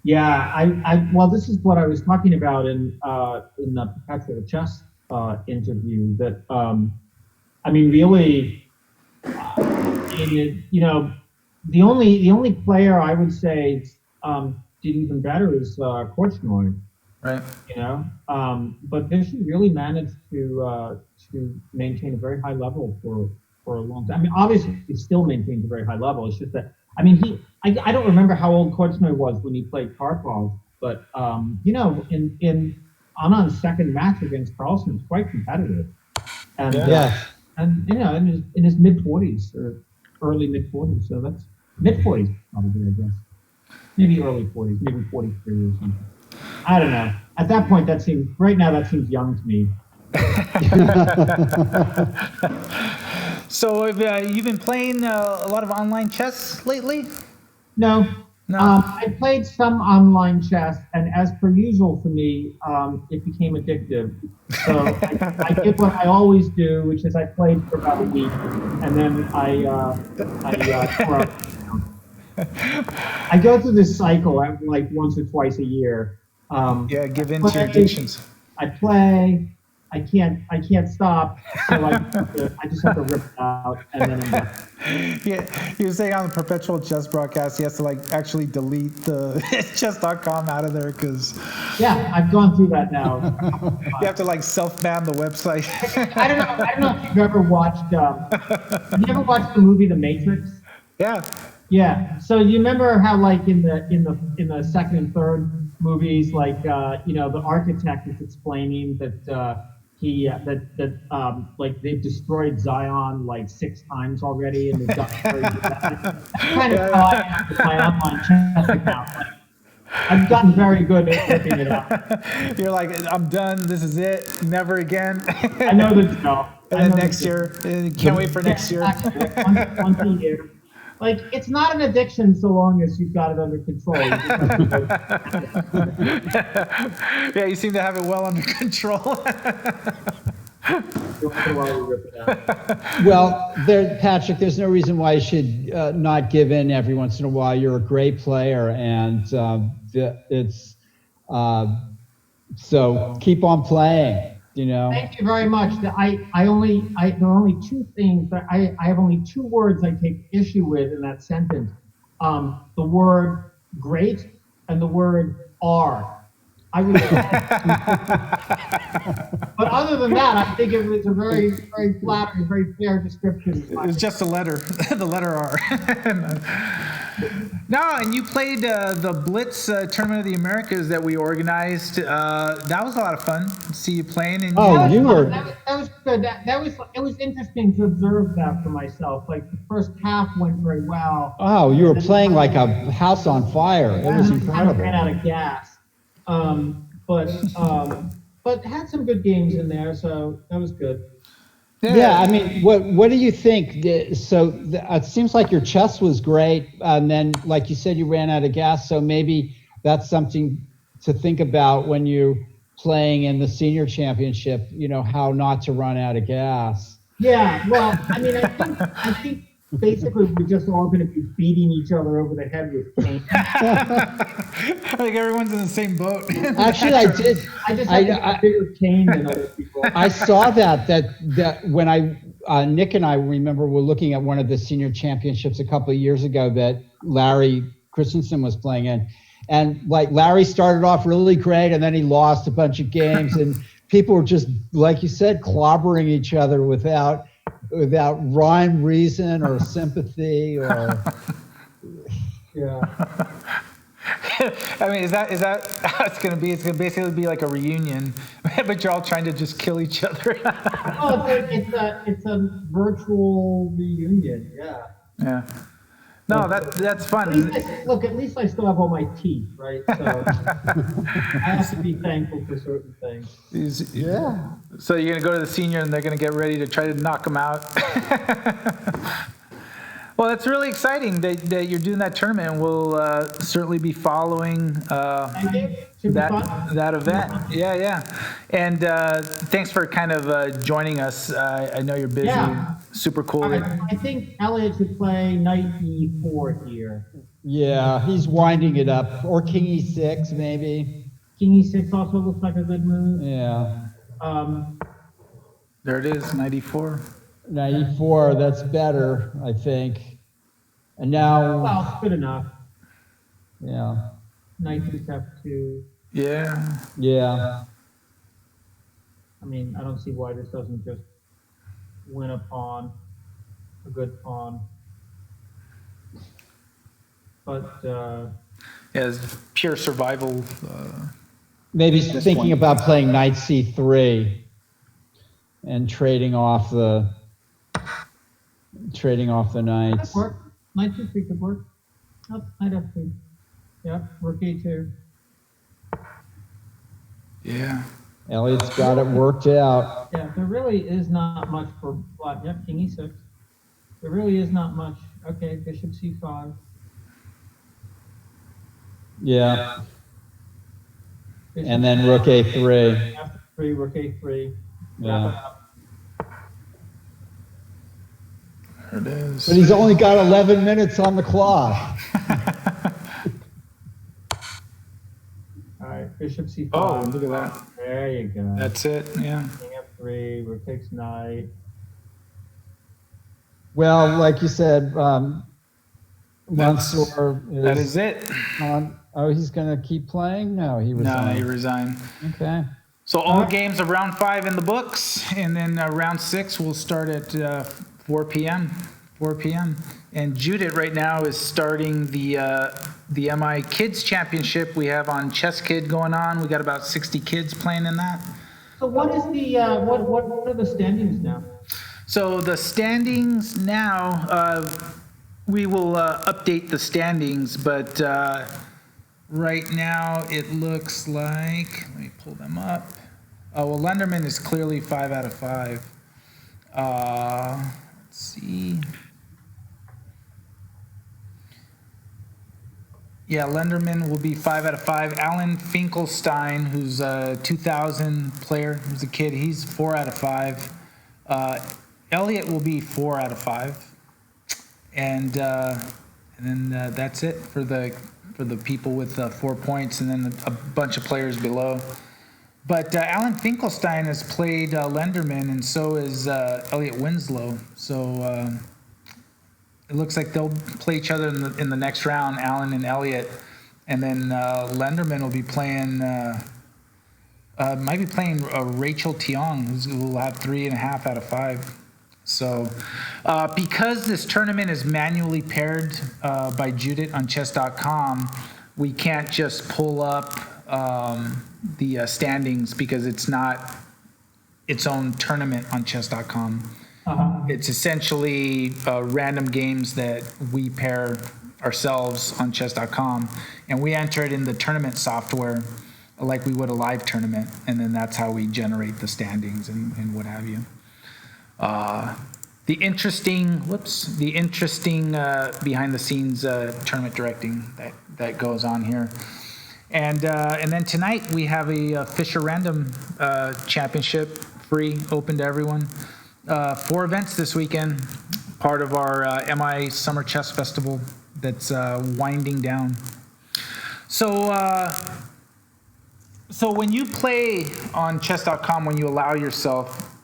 Yeah, well, this is what I was talking about in the Perpetual Chess interview. That I mean, really, the only player I would say did even better is Korchnoi. Right. But Vichy really managed to maintain a very high level for a long time. I mean, obviously, he still maintains a very high level. It's just that, I mean, I don't remember how old Korchnoi was when he played Karpov, but in Anand's second match against Carlsen was quite competitive, and in his mid-40s or early mid-40s. So that's mid-40s probably, I guess. Maybe early 40s, maybe 43 or something. I don't know. At that point, that seems young to me. So have you been playing a lot of online chess lately? No. I played some online chess, and as per usual for me, it became addictive. So I did what I always do, which is I played for about a week, and then I tore up. I go through this cycle like once or twice a year. Give in to your addictions. I play. I can't stop. So I just have to rip it out, and then I'm done. Yeah, he was saying on the Perpetual Chess broadcast, he has to actually delete the chess.com out of there because. Yeah, I've gone through that now. You have to self-ban the website. I don't know if you've ever watched. Have you ever watched the movie The Matrix? Yeah. Yeah. So you remember how in the second and third movies, the architect is explaining that they've destroyed Zion 6 times already, and they've gotten very good at it. That's kind of how I am with my online chess account. I've gotten very good at ripping it out. You're like, I'm done. This is it. Never again. I know the drill. And then next year, can't wait for next year. Once a year. It's not an addiction so long as you've got it under control. Yeah, you seem to have it well under control. Well, Patrick, there's no reason why you should not give in every once in a while. You're a great player, and it's so keep on playing. You know. Thank you very much. There are only two things that I have only two words I take issue with in that sentence. The word great and the word are. I would but other than that, I think it was a very, very flattering, very fair description. It's just a letter, the letter R. No, and you played the Blitz Tournament of the Americas that we organized. That was a lot of fun. See you playing. And Oh, you were. That was good. It was interesting to observe that for myself. Like the first half went very well. Oh, you were playing like a house on fire. It was incredible. Ran out of gas, but had some good games in there, so that was good. Yeah, I mean, what do you think? It seems like your chess was great, and then, like you said, you ran out of gas. So maybe that's something to think about when you're playing in the senior championship. You know, how not to run out of gas. Yeah, well, I mean, I think basically we're just all going to be beating each other over the head with cane. I think everyone's in the same boat. Actually, I did. I just have a bigger cane than other people. I saw that when Nick and I remember were looking at one of the senior championships a couple of years ago that Larry Christensen was playing in, and like Larry started off really great and then he lost a bunch of games and people were just, like you said, clobbering each other without rhyme, reason, or sympathy, or yeah. I mean, is that how it's going to be? It's going to basically be like a reunion, but you're all trying to just kill each other. Oh, it's a virtual reunion. Yeah. Yeah. No, that's fun. At least I still have all my teeth, right? So I have to be thankful for certain things. yeah. So you're going to go to the senior and they're going to get ready to try to knock them out. Well, that's really exciting that you're doing that tournament, and we'll certainly be following that event. Yeah. And thanks for kind of joining us. I know you're busy. Yeah. Super cool. I think Elliot should play knight e4 here. Yeah, he's winding it up. Or king e6, maybe. King e6 also looks like a good move. Yeah. There it is, 94. 94, that's better, I think. And now... Well, it's good enough. Yeah. Knight takes f2. Yeah. I mean, I don't see why this doesn't just win a pawn, a good pawn. But yeah, it's pure survival. Maybe he's thinking about playing knight c3 and trading off the knights. Work. Knight c3 could work. Oh, knight f2. Yeah, rook e2. Yeah. Elliot's got it worked out. Yeah, there really is not much for black. Yep, king e6. There really is not much. Okay, bishop c5. Yeah. Bishop And then rook a3. f3, rook a3. Yeah. There it is. But he's only got 11 minutes on the clock. All right, bishop c5. Oh, look at that. There you go. That's it, yeah. King f3, rook takes knight. Well, like you said, Mansour that is it. He's going to keep playing? No, he resigned. No, he resigned. Okay. So all games of round 5 in the books, and then round 6 will start at 4 p.m. 4 p.m. And Judith right now is starting the MI Kids Championship we have on Chess Kid going on. We got about 60 kids playing in that. So what is the what are the standings now? So the standings now, we will update the standings, but right now it looks like, let me pull them up. Oh, well, Lenderman is clearly 5 out of 5. Let's see. Yeah, Lenderman will be 5 out of 5. Alan Finkelstein, who's a 2000 player, who's a kid, he's 4 out of 5. Elliot will be 4 out of 5. And then that's it for the people with 4 points, and then a bunch of players below. But Alan Finkelstein has played Lenderman, and so is Elliot Winslow. So it looks like they'll play each other in the next round, Alan and Elliot, and then Lenderman will be playing. Might be playing Rachel Tiong, who will have 3.5 out of 5. So, because this tournament is manually paired by Judith on chess.com, we can't just pull up the standings because it's not its own tournament on chess.com. It's essentially random games that we pair ourselves on chess.com, and we enter it in the tournament software like we would a live tournament, and then that's how we generate the standings and what have you. The interesting behind the scenes tournament directing that goes on here. And then tonight we have a Fisher Random Championship, free, open to everyone. 4 events this weekend, part of our MI Summer Chess Festival that's winding down. So when you play on chess.com, when you allow yourself,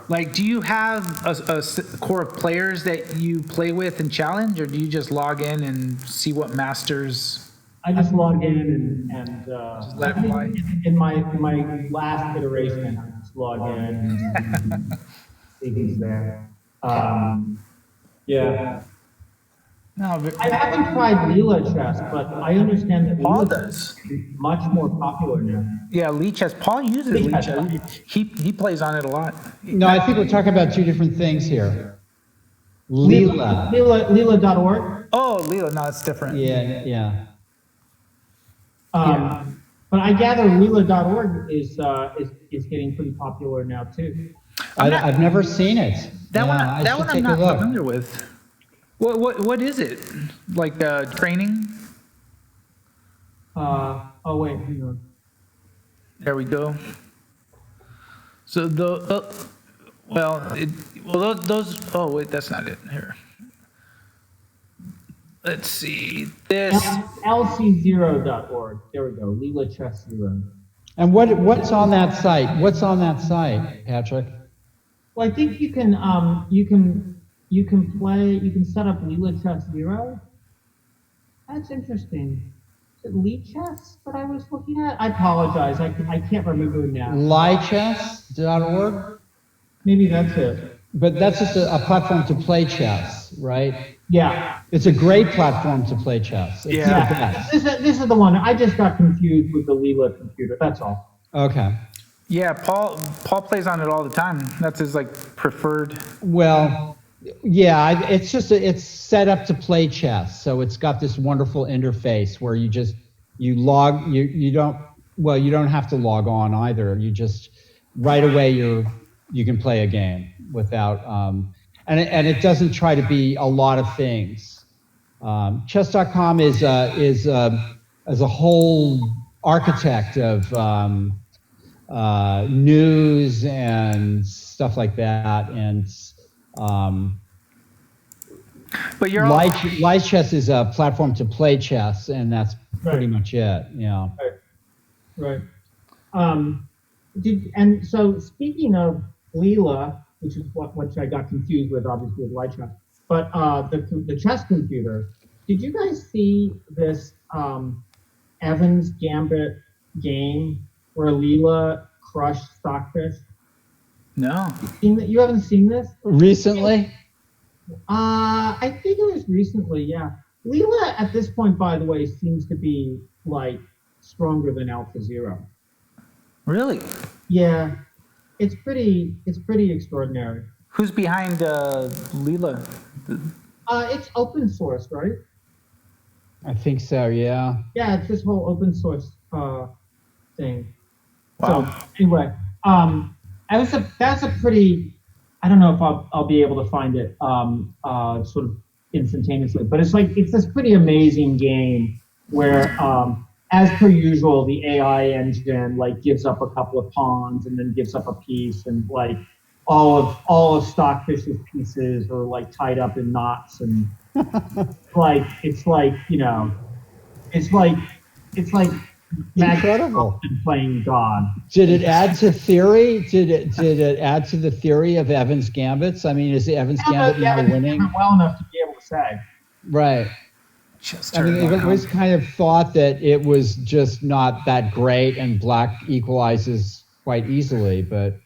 like, do you have a core of players that you play with and challenge, or do you just log in and see what masters? I just log in and just let it fly. In my last iteration, I just log in and see who's there. Yeah. No, I haven't tried Leela chess, but I understand that Paul Leela does. is much more popular now. Yeah, Lee chess. Paul uses Lee Chess. chess. He plays on it a lot. No, I think we're talking about 2 different things here. Leela. Leela.org. Oh, Leela. No, it's different. Yeah. But I gather Leela.org is getting pretty popular now too. I've never seen it. That one I should I'm take a not look. familiar with. What is it? Like training? Oh wait, hang on. There we go. So those. Oh wait, that's not it. Here. Let's see this. LC0.org. There we go. Leela Chess Zero. And what's on that site? What's on that site, Patrick? Well, I think you can set up Leela Chess Zero. That's interesting. Is it Lee Chess that I was looking at? I apologize. I can't remember now. Lichess.org? Maybe that's it. But that's just a platform to play chess, right? Yeah. It's a great platform to play chess. It's Yeah. the best. This is the one. I just got confused with the Leela computer. That's all. Okay. Yeah, Paul plays on it all the time. That's his preferred. Well, yeah, it's set up to play chess. So it's got this wonderful interface where you don't have to log on either. You just right away you can play a game without and it doesn't try to be a lot of things. Chess.com is a whole architect of news and stuff like that, and but you're Lichess is a platform to play chess, and that's pretty much it. Yeah. Right. So speaking of Leela, which is what I got confused with, obviously with Lichess, but the chess computer. Did you guys see this Evans Gambit game where Leela crushed Stockfish? No. You haven't seen this? Recently? I think it was recently, yeah. Leela at this point, by the way, seems to be stronger than AlphaZero. Really? Yeah. It's pretty extraordinary. Who's behind Leela? It's open source, right? I think so, yeah. Yeah, it's this whole open source thing. Wow. So anyway, that's a pretty. I don't know if I'll be able to find it sort of instantaneously, but it's this pretty amazing game where, as per usual, the AI engine gives up a couple of pawns and then gives up a piece, and all of Stockfish's pieces are tied up in knots, and it's like Incredible. And playing God. Did it add to theory? Did it add to the theory of Evans Gambits? I mean, is Evans Gambit now winning? Well enough to be able to say. Right. I mean, it was kind of thought that it was just not that great, and black equalizes quite easily, but.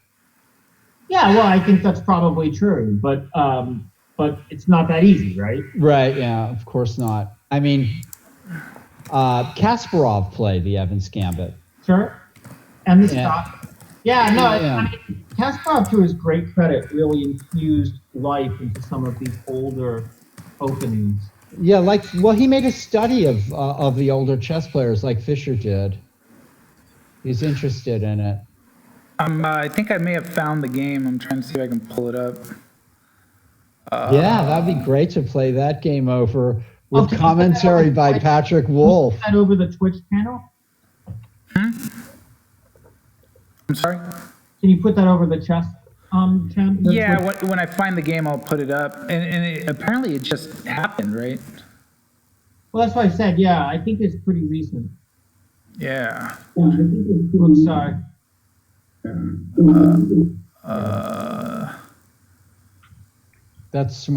Yeah, well, I think that's probably true, but it's not that easy, right? Right. Yeah. Of course not. I mean, Kasparov played the Evans Gambit. Sure. And the Scott. Yeah. No. Yeah. I mean, Kasparov, to his great credit, really infused life into some of these older openings. Yeah, he made a study of the older chess players, like Fischer did. He's interested in it. I think I may have found the game. I'm trying to see if I can pull it up. Yeah, that'd be great to play that game over with commentary by Patrick Wolff. That over the Twitch channel? I'm sorry? Can you put that over the chess channel? Yeah, when I find the game, I'll put it up. And apparently it just happened, right? Well, that's what I said. Yeah, I think it's pretty recent. Yeah. Oops, sorry. That's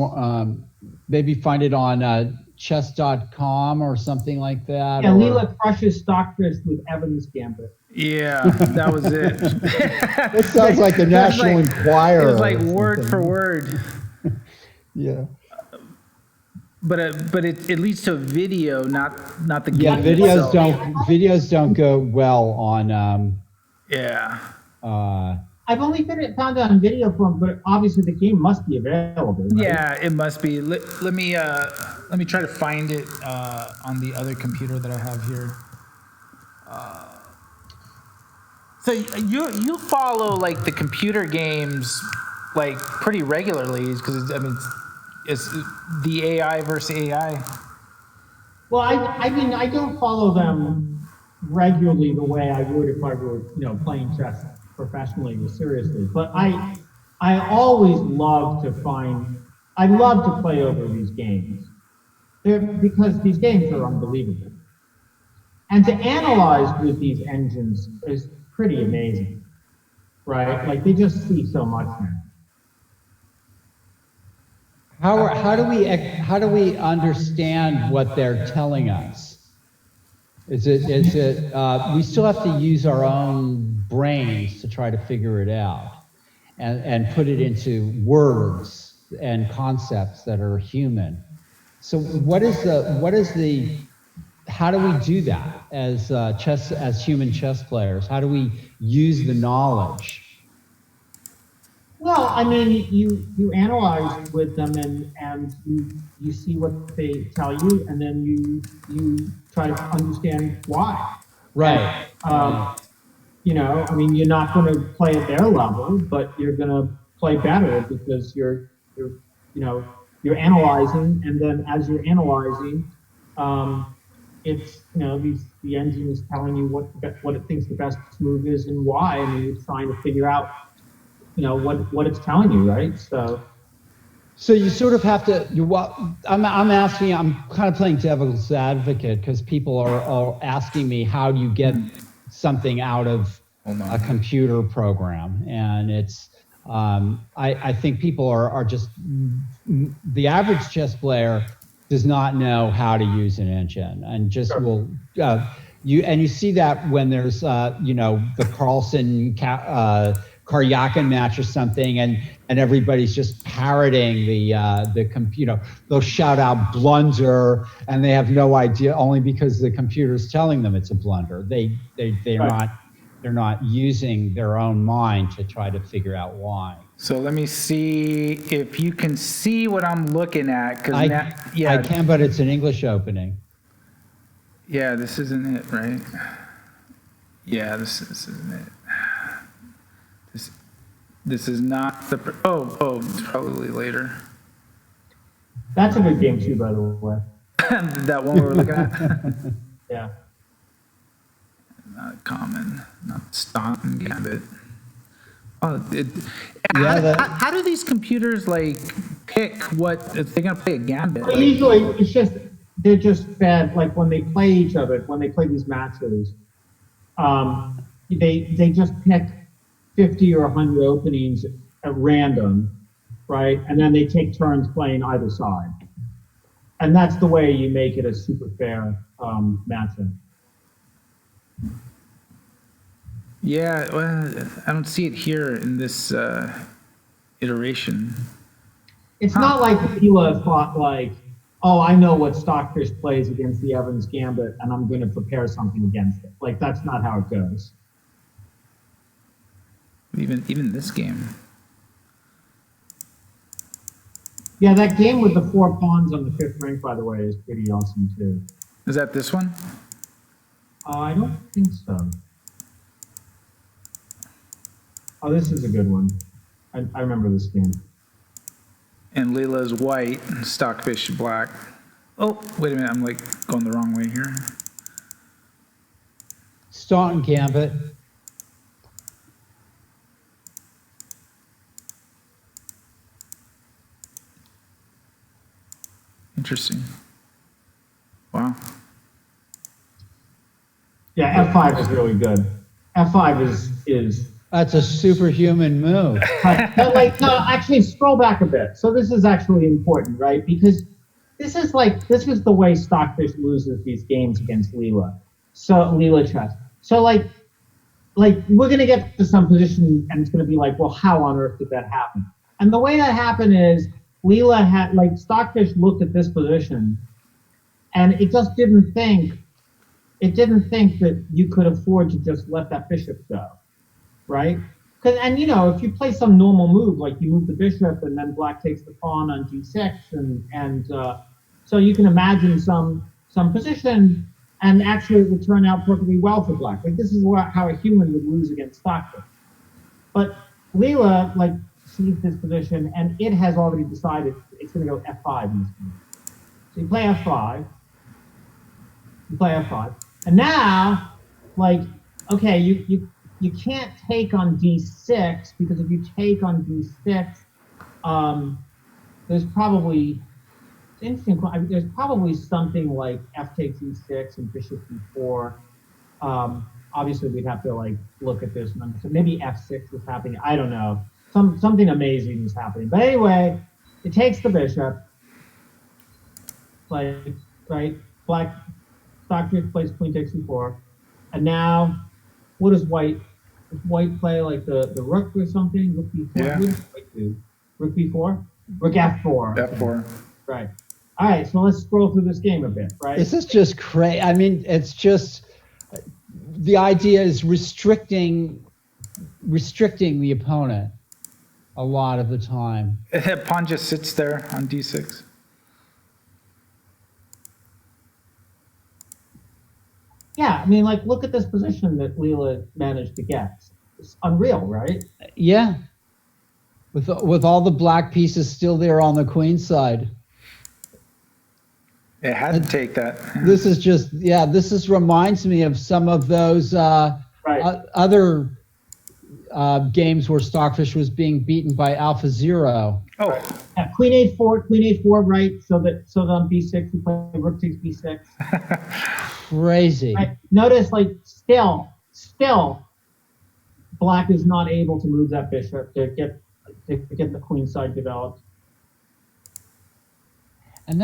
maybe find it on chess.com or something like that. Yeah, Leela crushes Stockfish with Evans Gambit. Yeah, that was it. It sounds like the National Enquirer. It was like word for word. Yeah. But it leads to a video, not the game. Yeah, videos don't go well on. Yeah. I've only found it on video form, but obviously the game must be available. Right? Yeah, it must be. Let me try to find it on the other computer that I have here. So you follow like the computer games like pretty regularly because it's the AI versus AI. Well, I mean I don't follow them regularly the way I would if I were playing chess professionally or seriously, but I always love to play over these games because these games are unbelievable, and to analyze with these engines is pretty amazing, right? Like they just see so much now. How do we understand what they're telling us? Is it we still have to use our own brains to try to figure it out and put it into words and concepts that are human. So how do we do that as human chess players? How do we use the knowledge? Well, I mean, you analyze with them and you see what they tell you, and then you try to understand why. Right. I mean, you're not going to play at their level, but you're going to play better because you're analyzing, and then as you're analyzing, it's the engine is telling you what it thinks the best move is and why, and you're trying to figure out what it's telling you, right? So you sort of have to. I'm kind of playing devil's advocate because people are asking me how do you get something out of a computer program, and it's. I think people are just the average chess player does not know how to use an engine and just will. You see that when there's the Carlsen Karyakin match or something, and everybody's just parroting the computer. They'll shout out blunder, and they have no idea only because the computer's telling them it's a blunder. They're not using their own mind to try to figure out why. So let me see if you can see what I'm looking at. I can, but it's an English opening. Yeah, this isn't it, right? Yeah, this isn't it. This is not the. It's probably later. That's a good game too, by the way. That one we were looking at. Yeah. Not common, not stomp and gambit. How do these computers like pick what if they're gonna play a gambit? Well, usually they're just fed like when they play each other, when they play these matches. They just pick 50 or 100 openings at random, right? And then they take turns playing either side. And that's the way you make it a super fair matchup. Yeah, well, I don't see it here in this iteration. It's not like Leela thought like, oh, I know what Stockfish plays against the Evans Gambit, and I'm going to prepare something against it. Like, that's not how it goes. Even this game. Yeah, that game with the 4 pawns on the 5th rank, by the way, is pretty awesome too. Is that this one? I don't think so. Oh, this is a good one. I remember this game. And Leila's white, Stockfish black. Oh, wait a minute, I'm like going the wrong way here. Staunton Gambit. Interesting. Wow. Yeah, F5 is really good. F5 is That's a superhuman move. but like, no, actually scroll back a bit. So this is actually important, right? Because this is the way Stockfish loses these games against Leela. So Leela chess. So like we're gonna get to some position and it's gonna be like, well, how on earth did that happen? And the way that happened is Leela had Stockfish looked at this position and it just didn't think that you could afford to just let that bishop go. Right? And if you play some normal move, like you move the bishop and then black takes the pawn on g6, and so you can imagine some position, and actually it would turn out perfectly well for black. Like this is how a human would lose against Stockfish. But Leela sees this position, and it has already decided it's going to go f5 in this game. So you play f5. You play f5, and now, okay, you can't take on d6 because if you take on d6, there's probably there's probably something like f takes e6 and bishop d4. Obviously, we'd have to look at this and so maybe f6 is happening. I don't know. Something amazing is happening. But anyway, it takes the bishop. Right, black Stockfish plays queen takes e4, and now what does white? Does white play the rook or something? Rook b4. Yeah. What does white do? Rook b4. Rook f4. F4. Right. All right. So let's scroll through this game a bit. Right. This is just crazy. I mean, it's just the idea is restricting the opponent a lot of the time. Pawn just sits there on d6. Yeah, I mean, look at this position that Leela managed to get. It's unreal, right? Yeah, with all the black pieces still there on the queen side. It had to take that. This is just This reminds me of some of those other games where Stockfish was being beaten by Alpha Zero. Oh, yeah, queen a4, right? So that on b6 you play rook takes b6. Crazy. Right. Notice, still, black is not able to move that bishop to get the queen side developed. And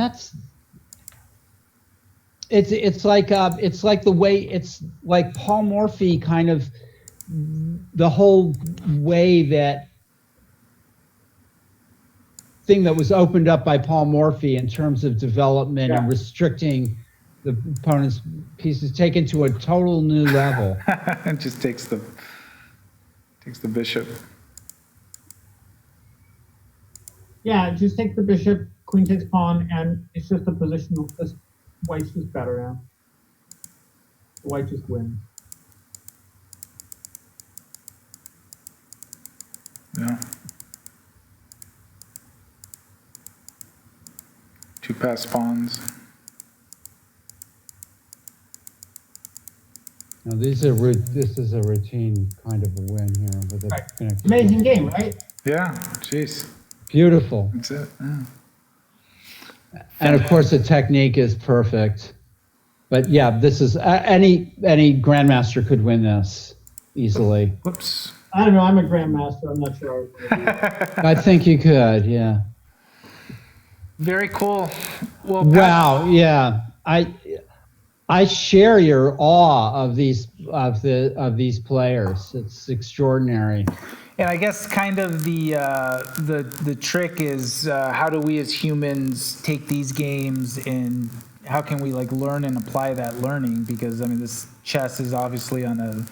it's like the way it's like Paul Morphy kind of the whole way that thing that was opened up by Paul Morphy in terms of development and restricting the opponent's pieces taken to a total new level. it just takes the bishop. Yeah, just take the bishop, queen takes pawn, and it's just a position. This white's just better now. White just wins. Yeah. Two passed pawns. Now this is a routine kind of a win here with a connected. Amazing game, right? Yeah, jeez. Beautiful. That's it. Yeah. And of course the technique is perfect. But yeah, this is any grandmaster could win this easily. Whoops. I don't know. I'm a grandmaster. I'm not sure. I think you could. Yeah. Very cool. Well, Wow. Yeah. I share your awe of these players. It's extraordinary. And I guess kind of the trick is how do we as humans take these games and how can we like learn and apply that learning? Because I mean, this chess is obviously on a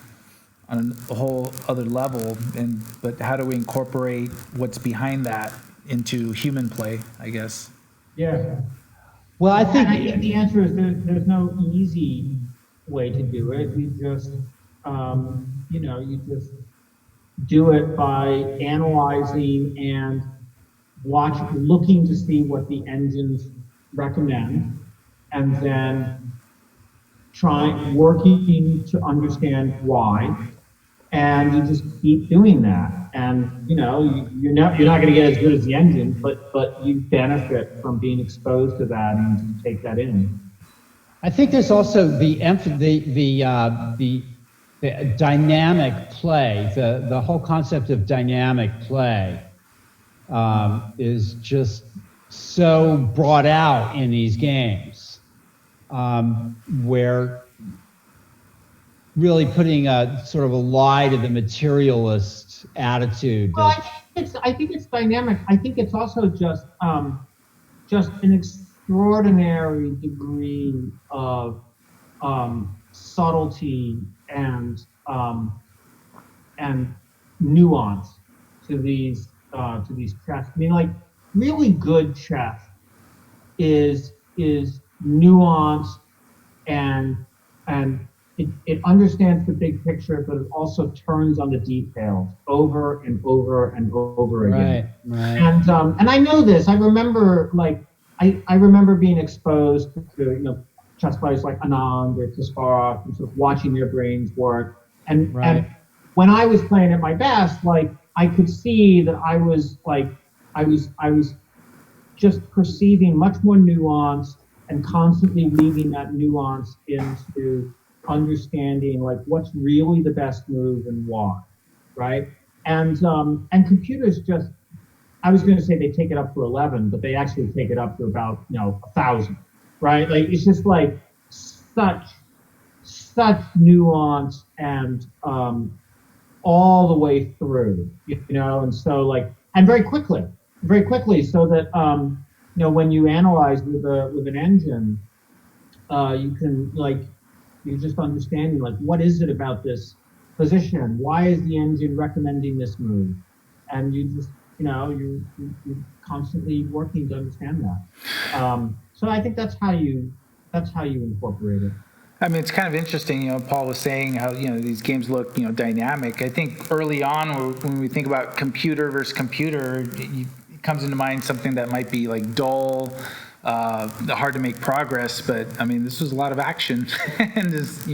whole other level, but how do we incorporate what's behind that into human play? I guess. Yeah. Well, I I think think the answer is there's no easy way to do it. You just, you just do it by analyzing and looking to see what the engines recommend, and then working to understand why. And you just keep doing that, and you're not going to get as good as the engine, but you benefit from being exposed to that and you take that in. I think there's also the dynamic play. The whole concept of dynamic play is just so brought out in these games, where really putting a sort of a lie to the materialist attitude. Well, I think it's dynamic. I think it's also just an extraordinary degree of subtlety and nuance to these chess. I mean, like really good chess is nuanced and it understands the big picture, but it also turns on the details over and over and over again. Right. And I know this. I remember I remember being exposed to chess players like Anand or Kasparov and sort of watching their brains work. And when I was playing at my best, like I could see that I was just perceiving much more nuance and constantly weaving that nuance into understanding like what's really the best move and why, right? And computers just, I was going to say they take it up to 11, but they actually take it up to about 1,000, right? Like it's just like such nuance and all the way through, and so like and very quickly, so that when you analyze with an engine, you can you're just understanding like what is it about this position? Why is the engine recommending this move? And you just you're constantly working to understand that. So I think that's how you incorporate it. I mean, it's kind of interesting. Paul was saying how these games look dynamic. I think early on when we think about computer versus computer, it comes into mind something that might be like dull. Hard to make progress, but I mean, this was a lot of action, and it's.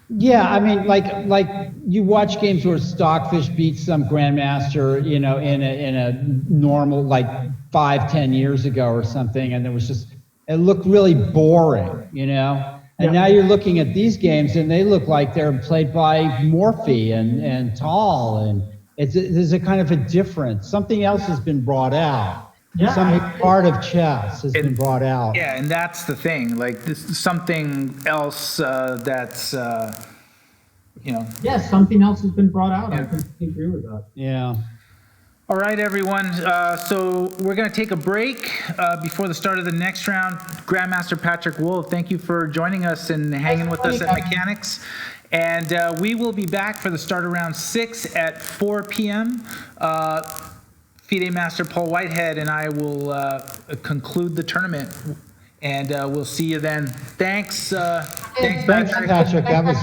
Yeah, I mean, like you watch games where Stockfish beats some grandmaster, in a normal 5-10 years ago or something, and it looked really boring, And now you're looking at these games, and they look like they're played by Morphe and Tal, and there's a kind of a difference. Something else has been brought out. Yeah. Some part of chess has been brought out. Yeah, and that's the thing. Like this is something else that's Yes, something else has been brought out. Yeah. I completely agree with that. Yeah. All right, everyone. So we're going to take a break before the start of the next round. Grandmaster Patrick Wolff, thank you for joining us and hanging with us at Mechanics. And we will be back for the start of round 6 at 4 p.m. FIDE Master Paul Whitehead and I will conclude the tournament, and we'll see you then. Thanks, Patrick. Thanks, Patrick. That was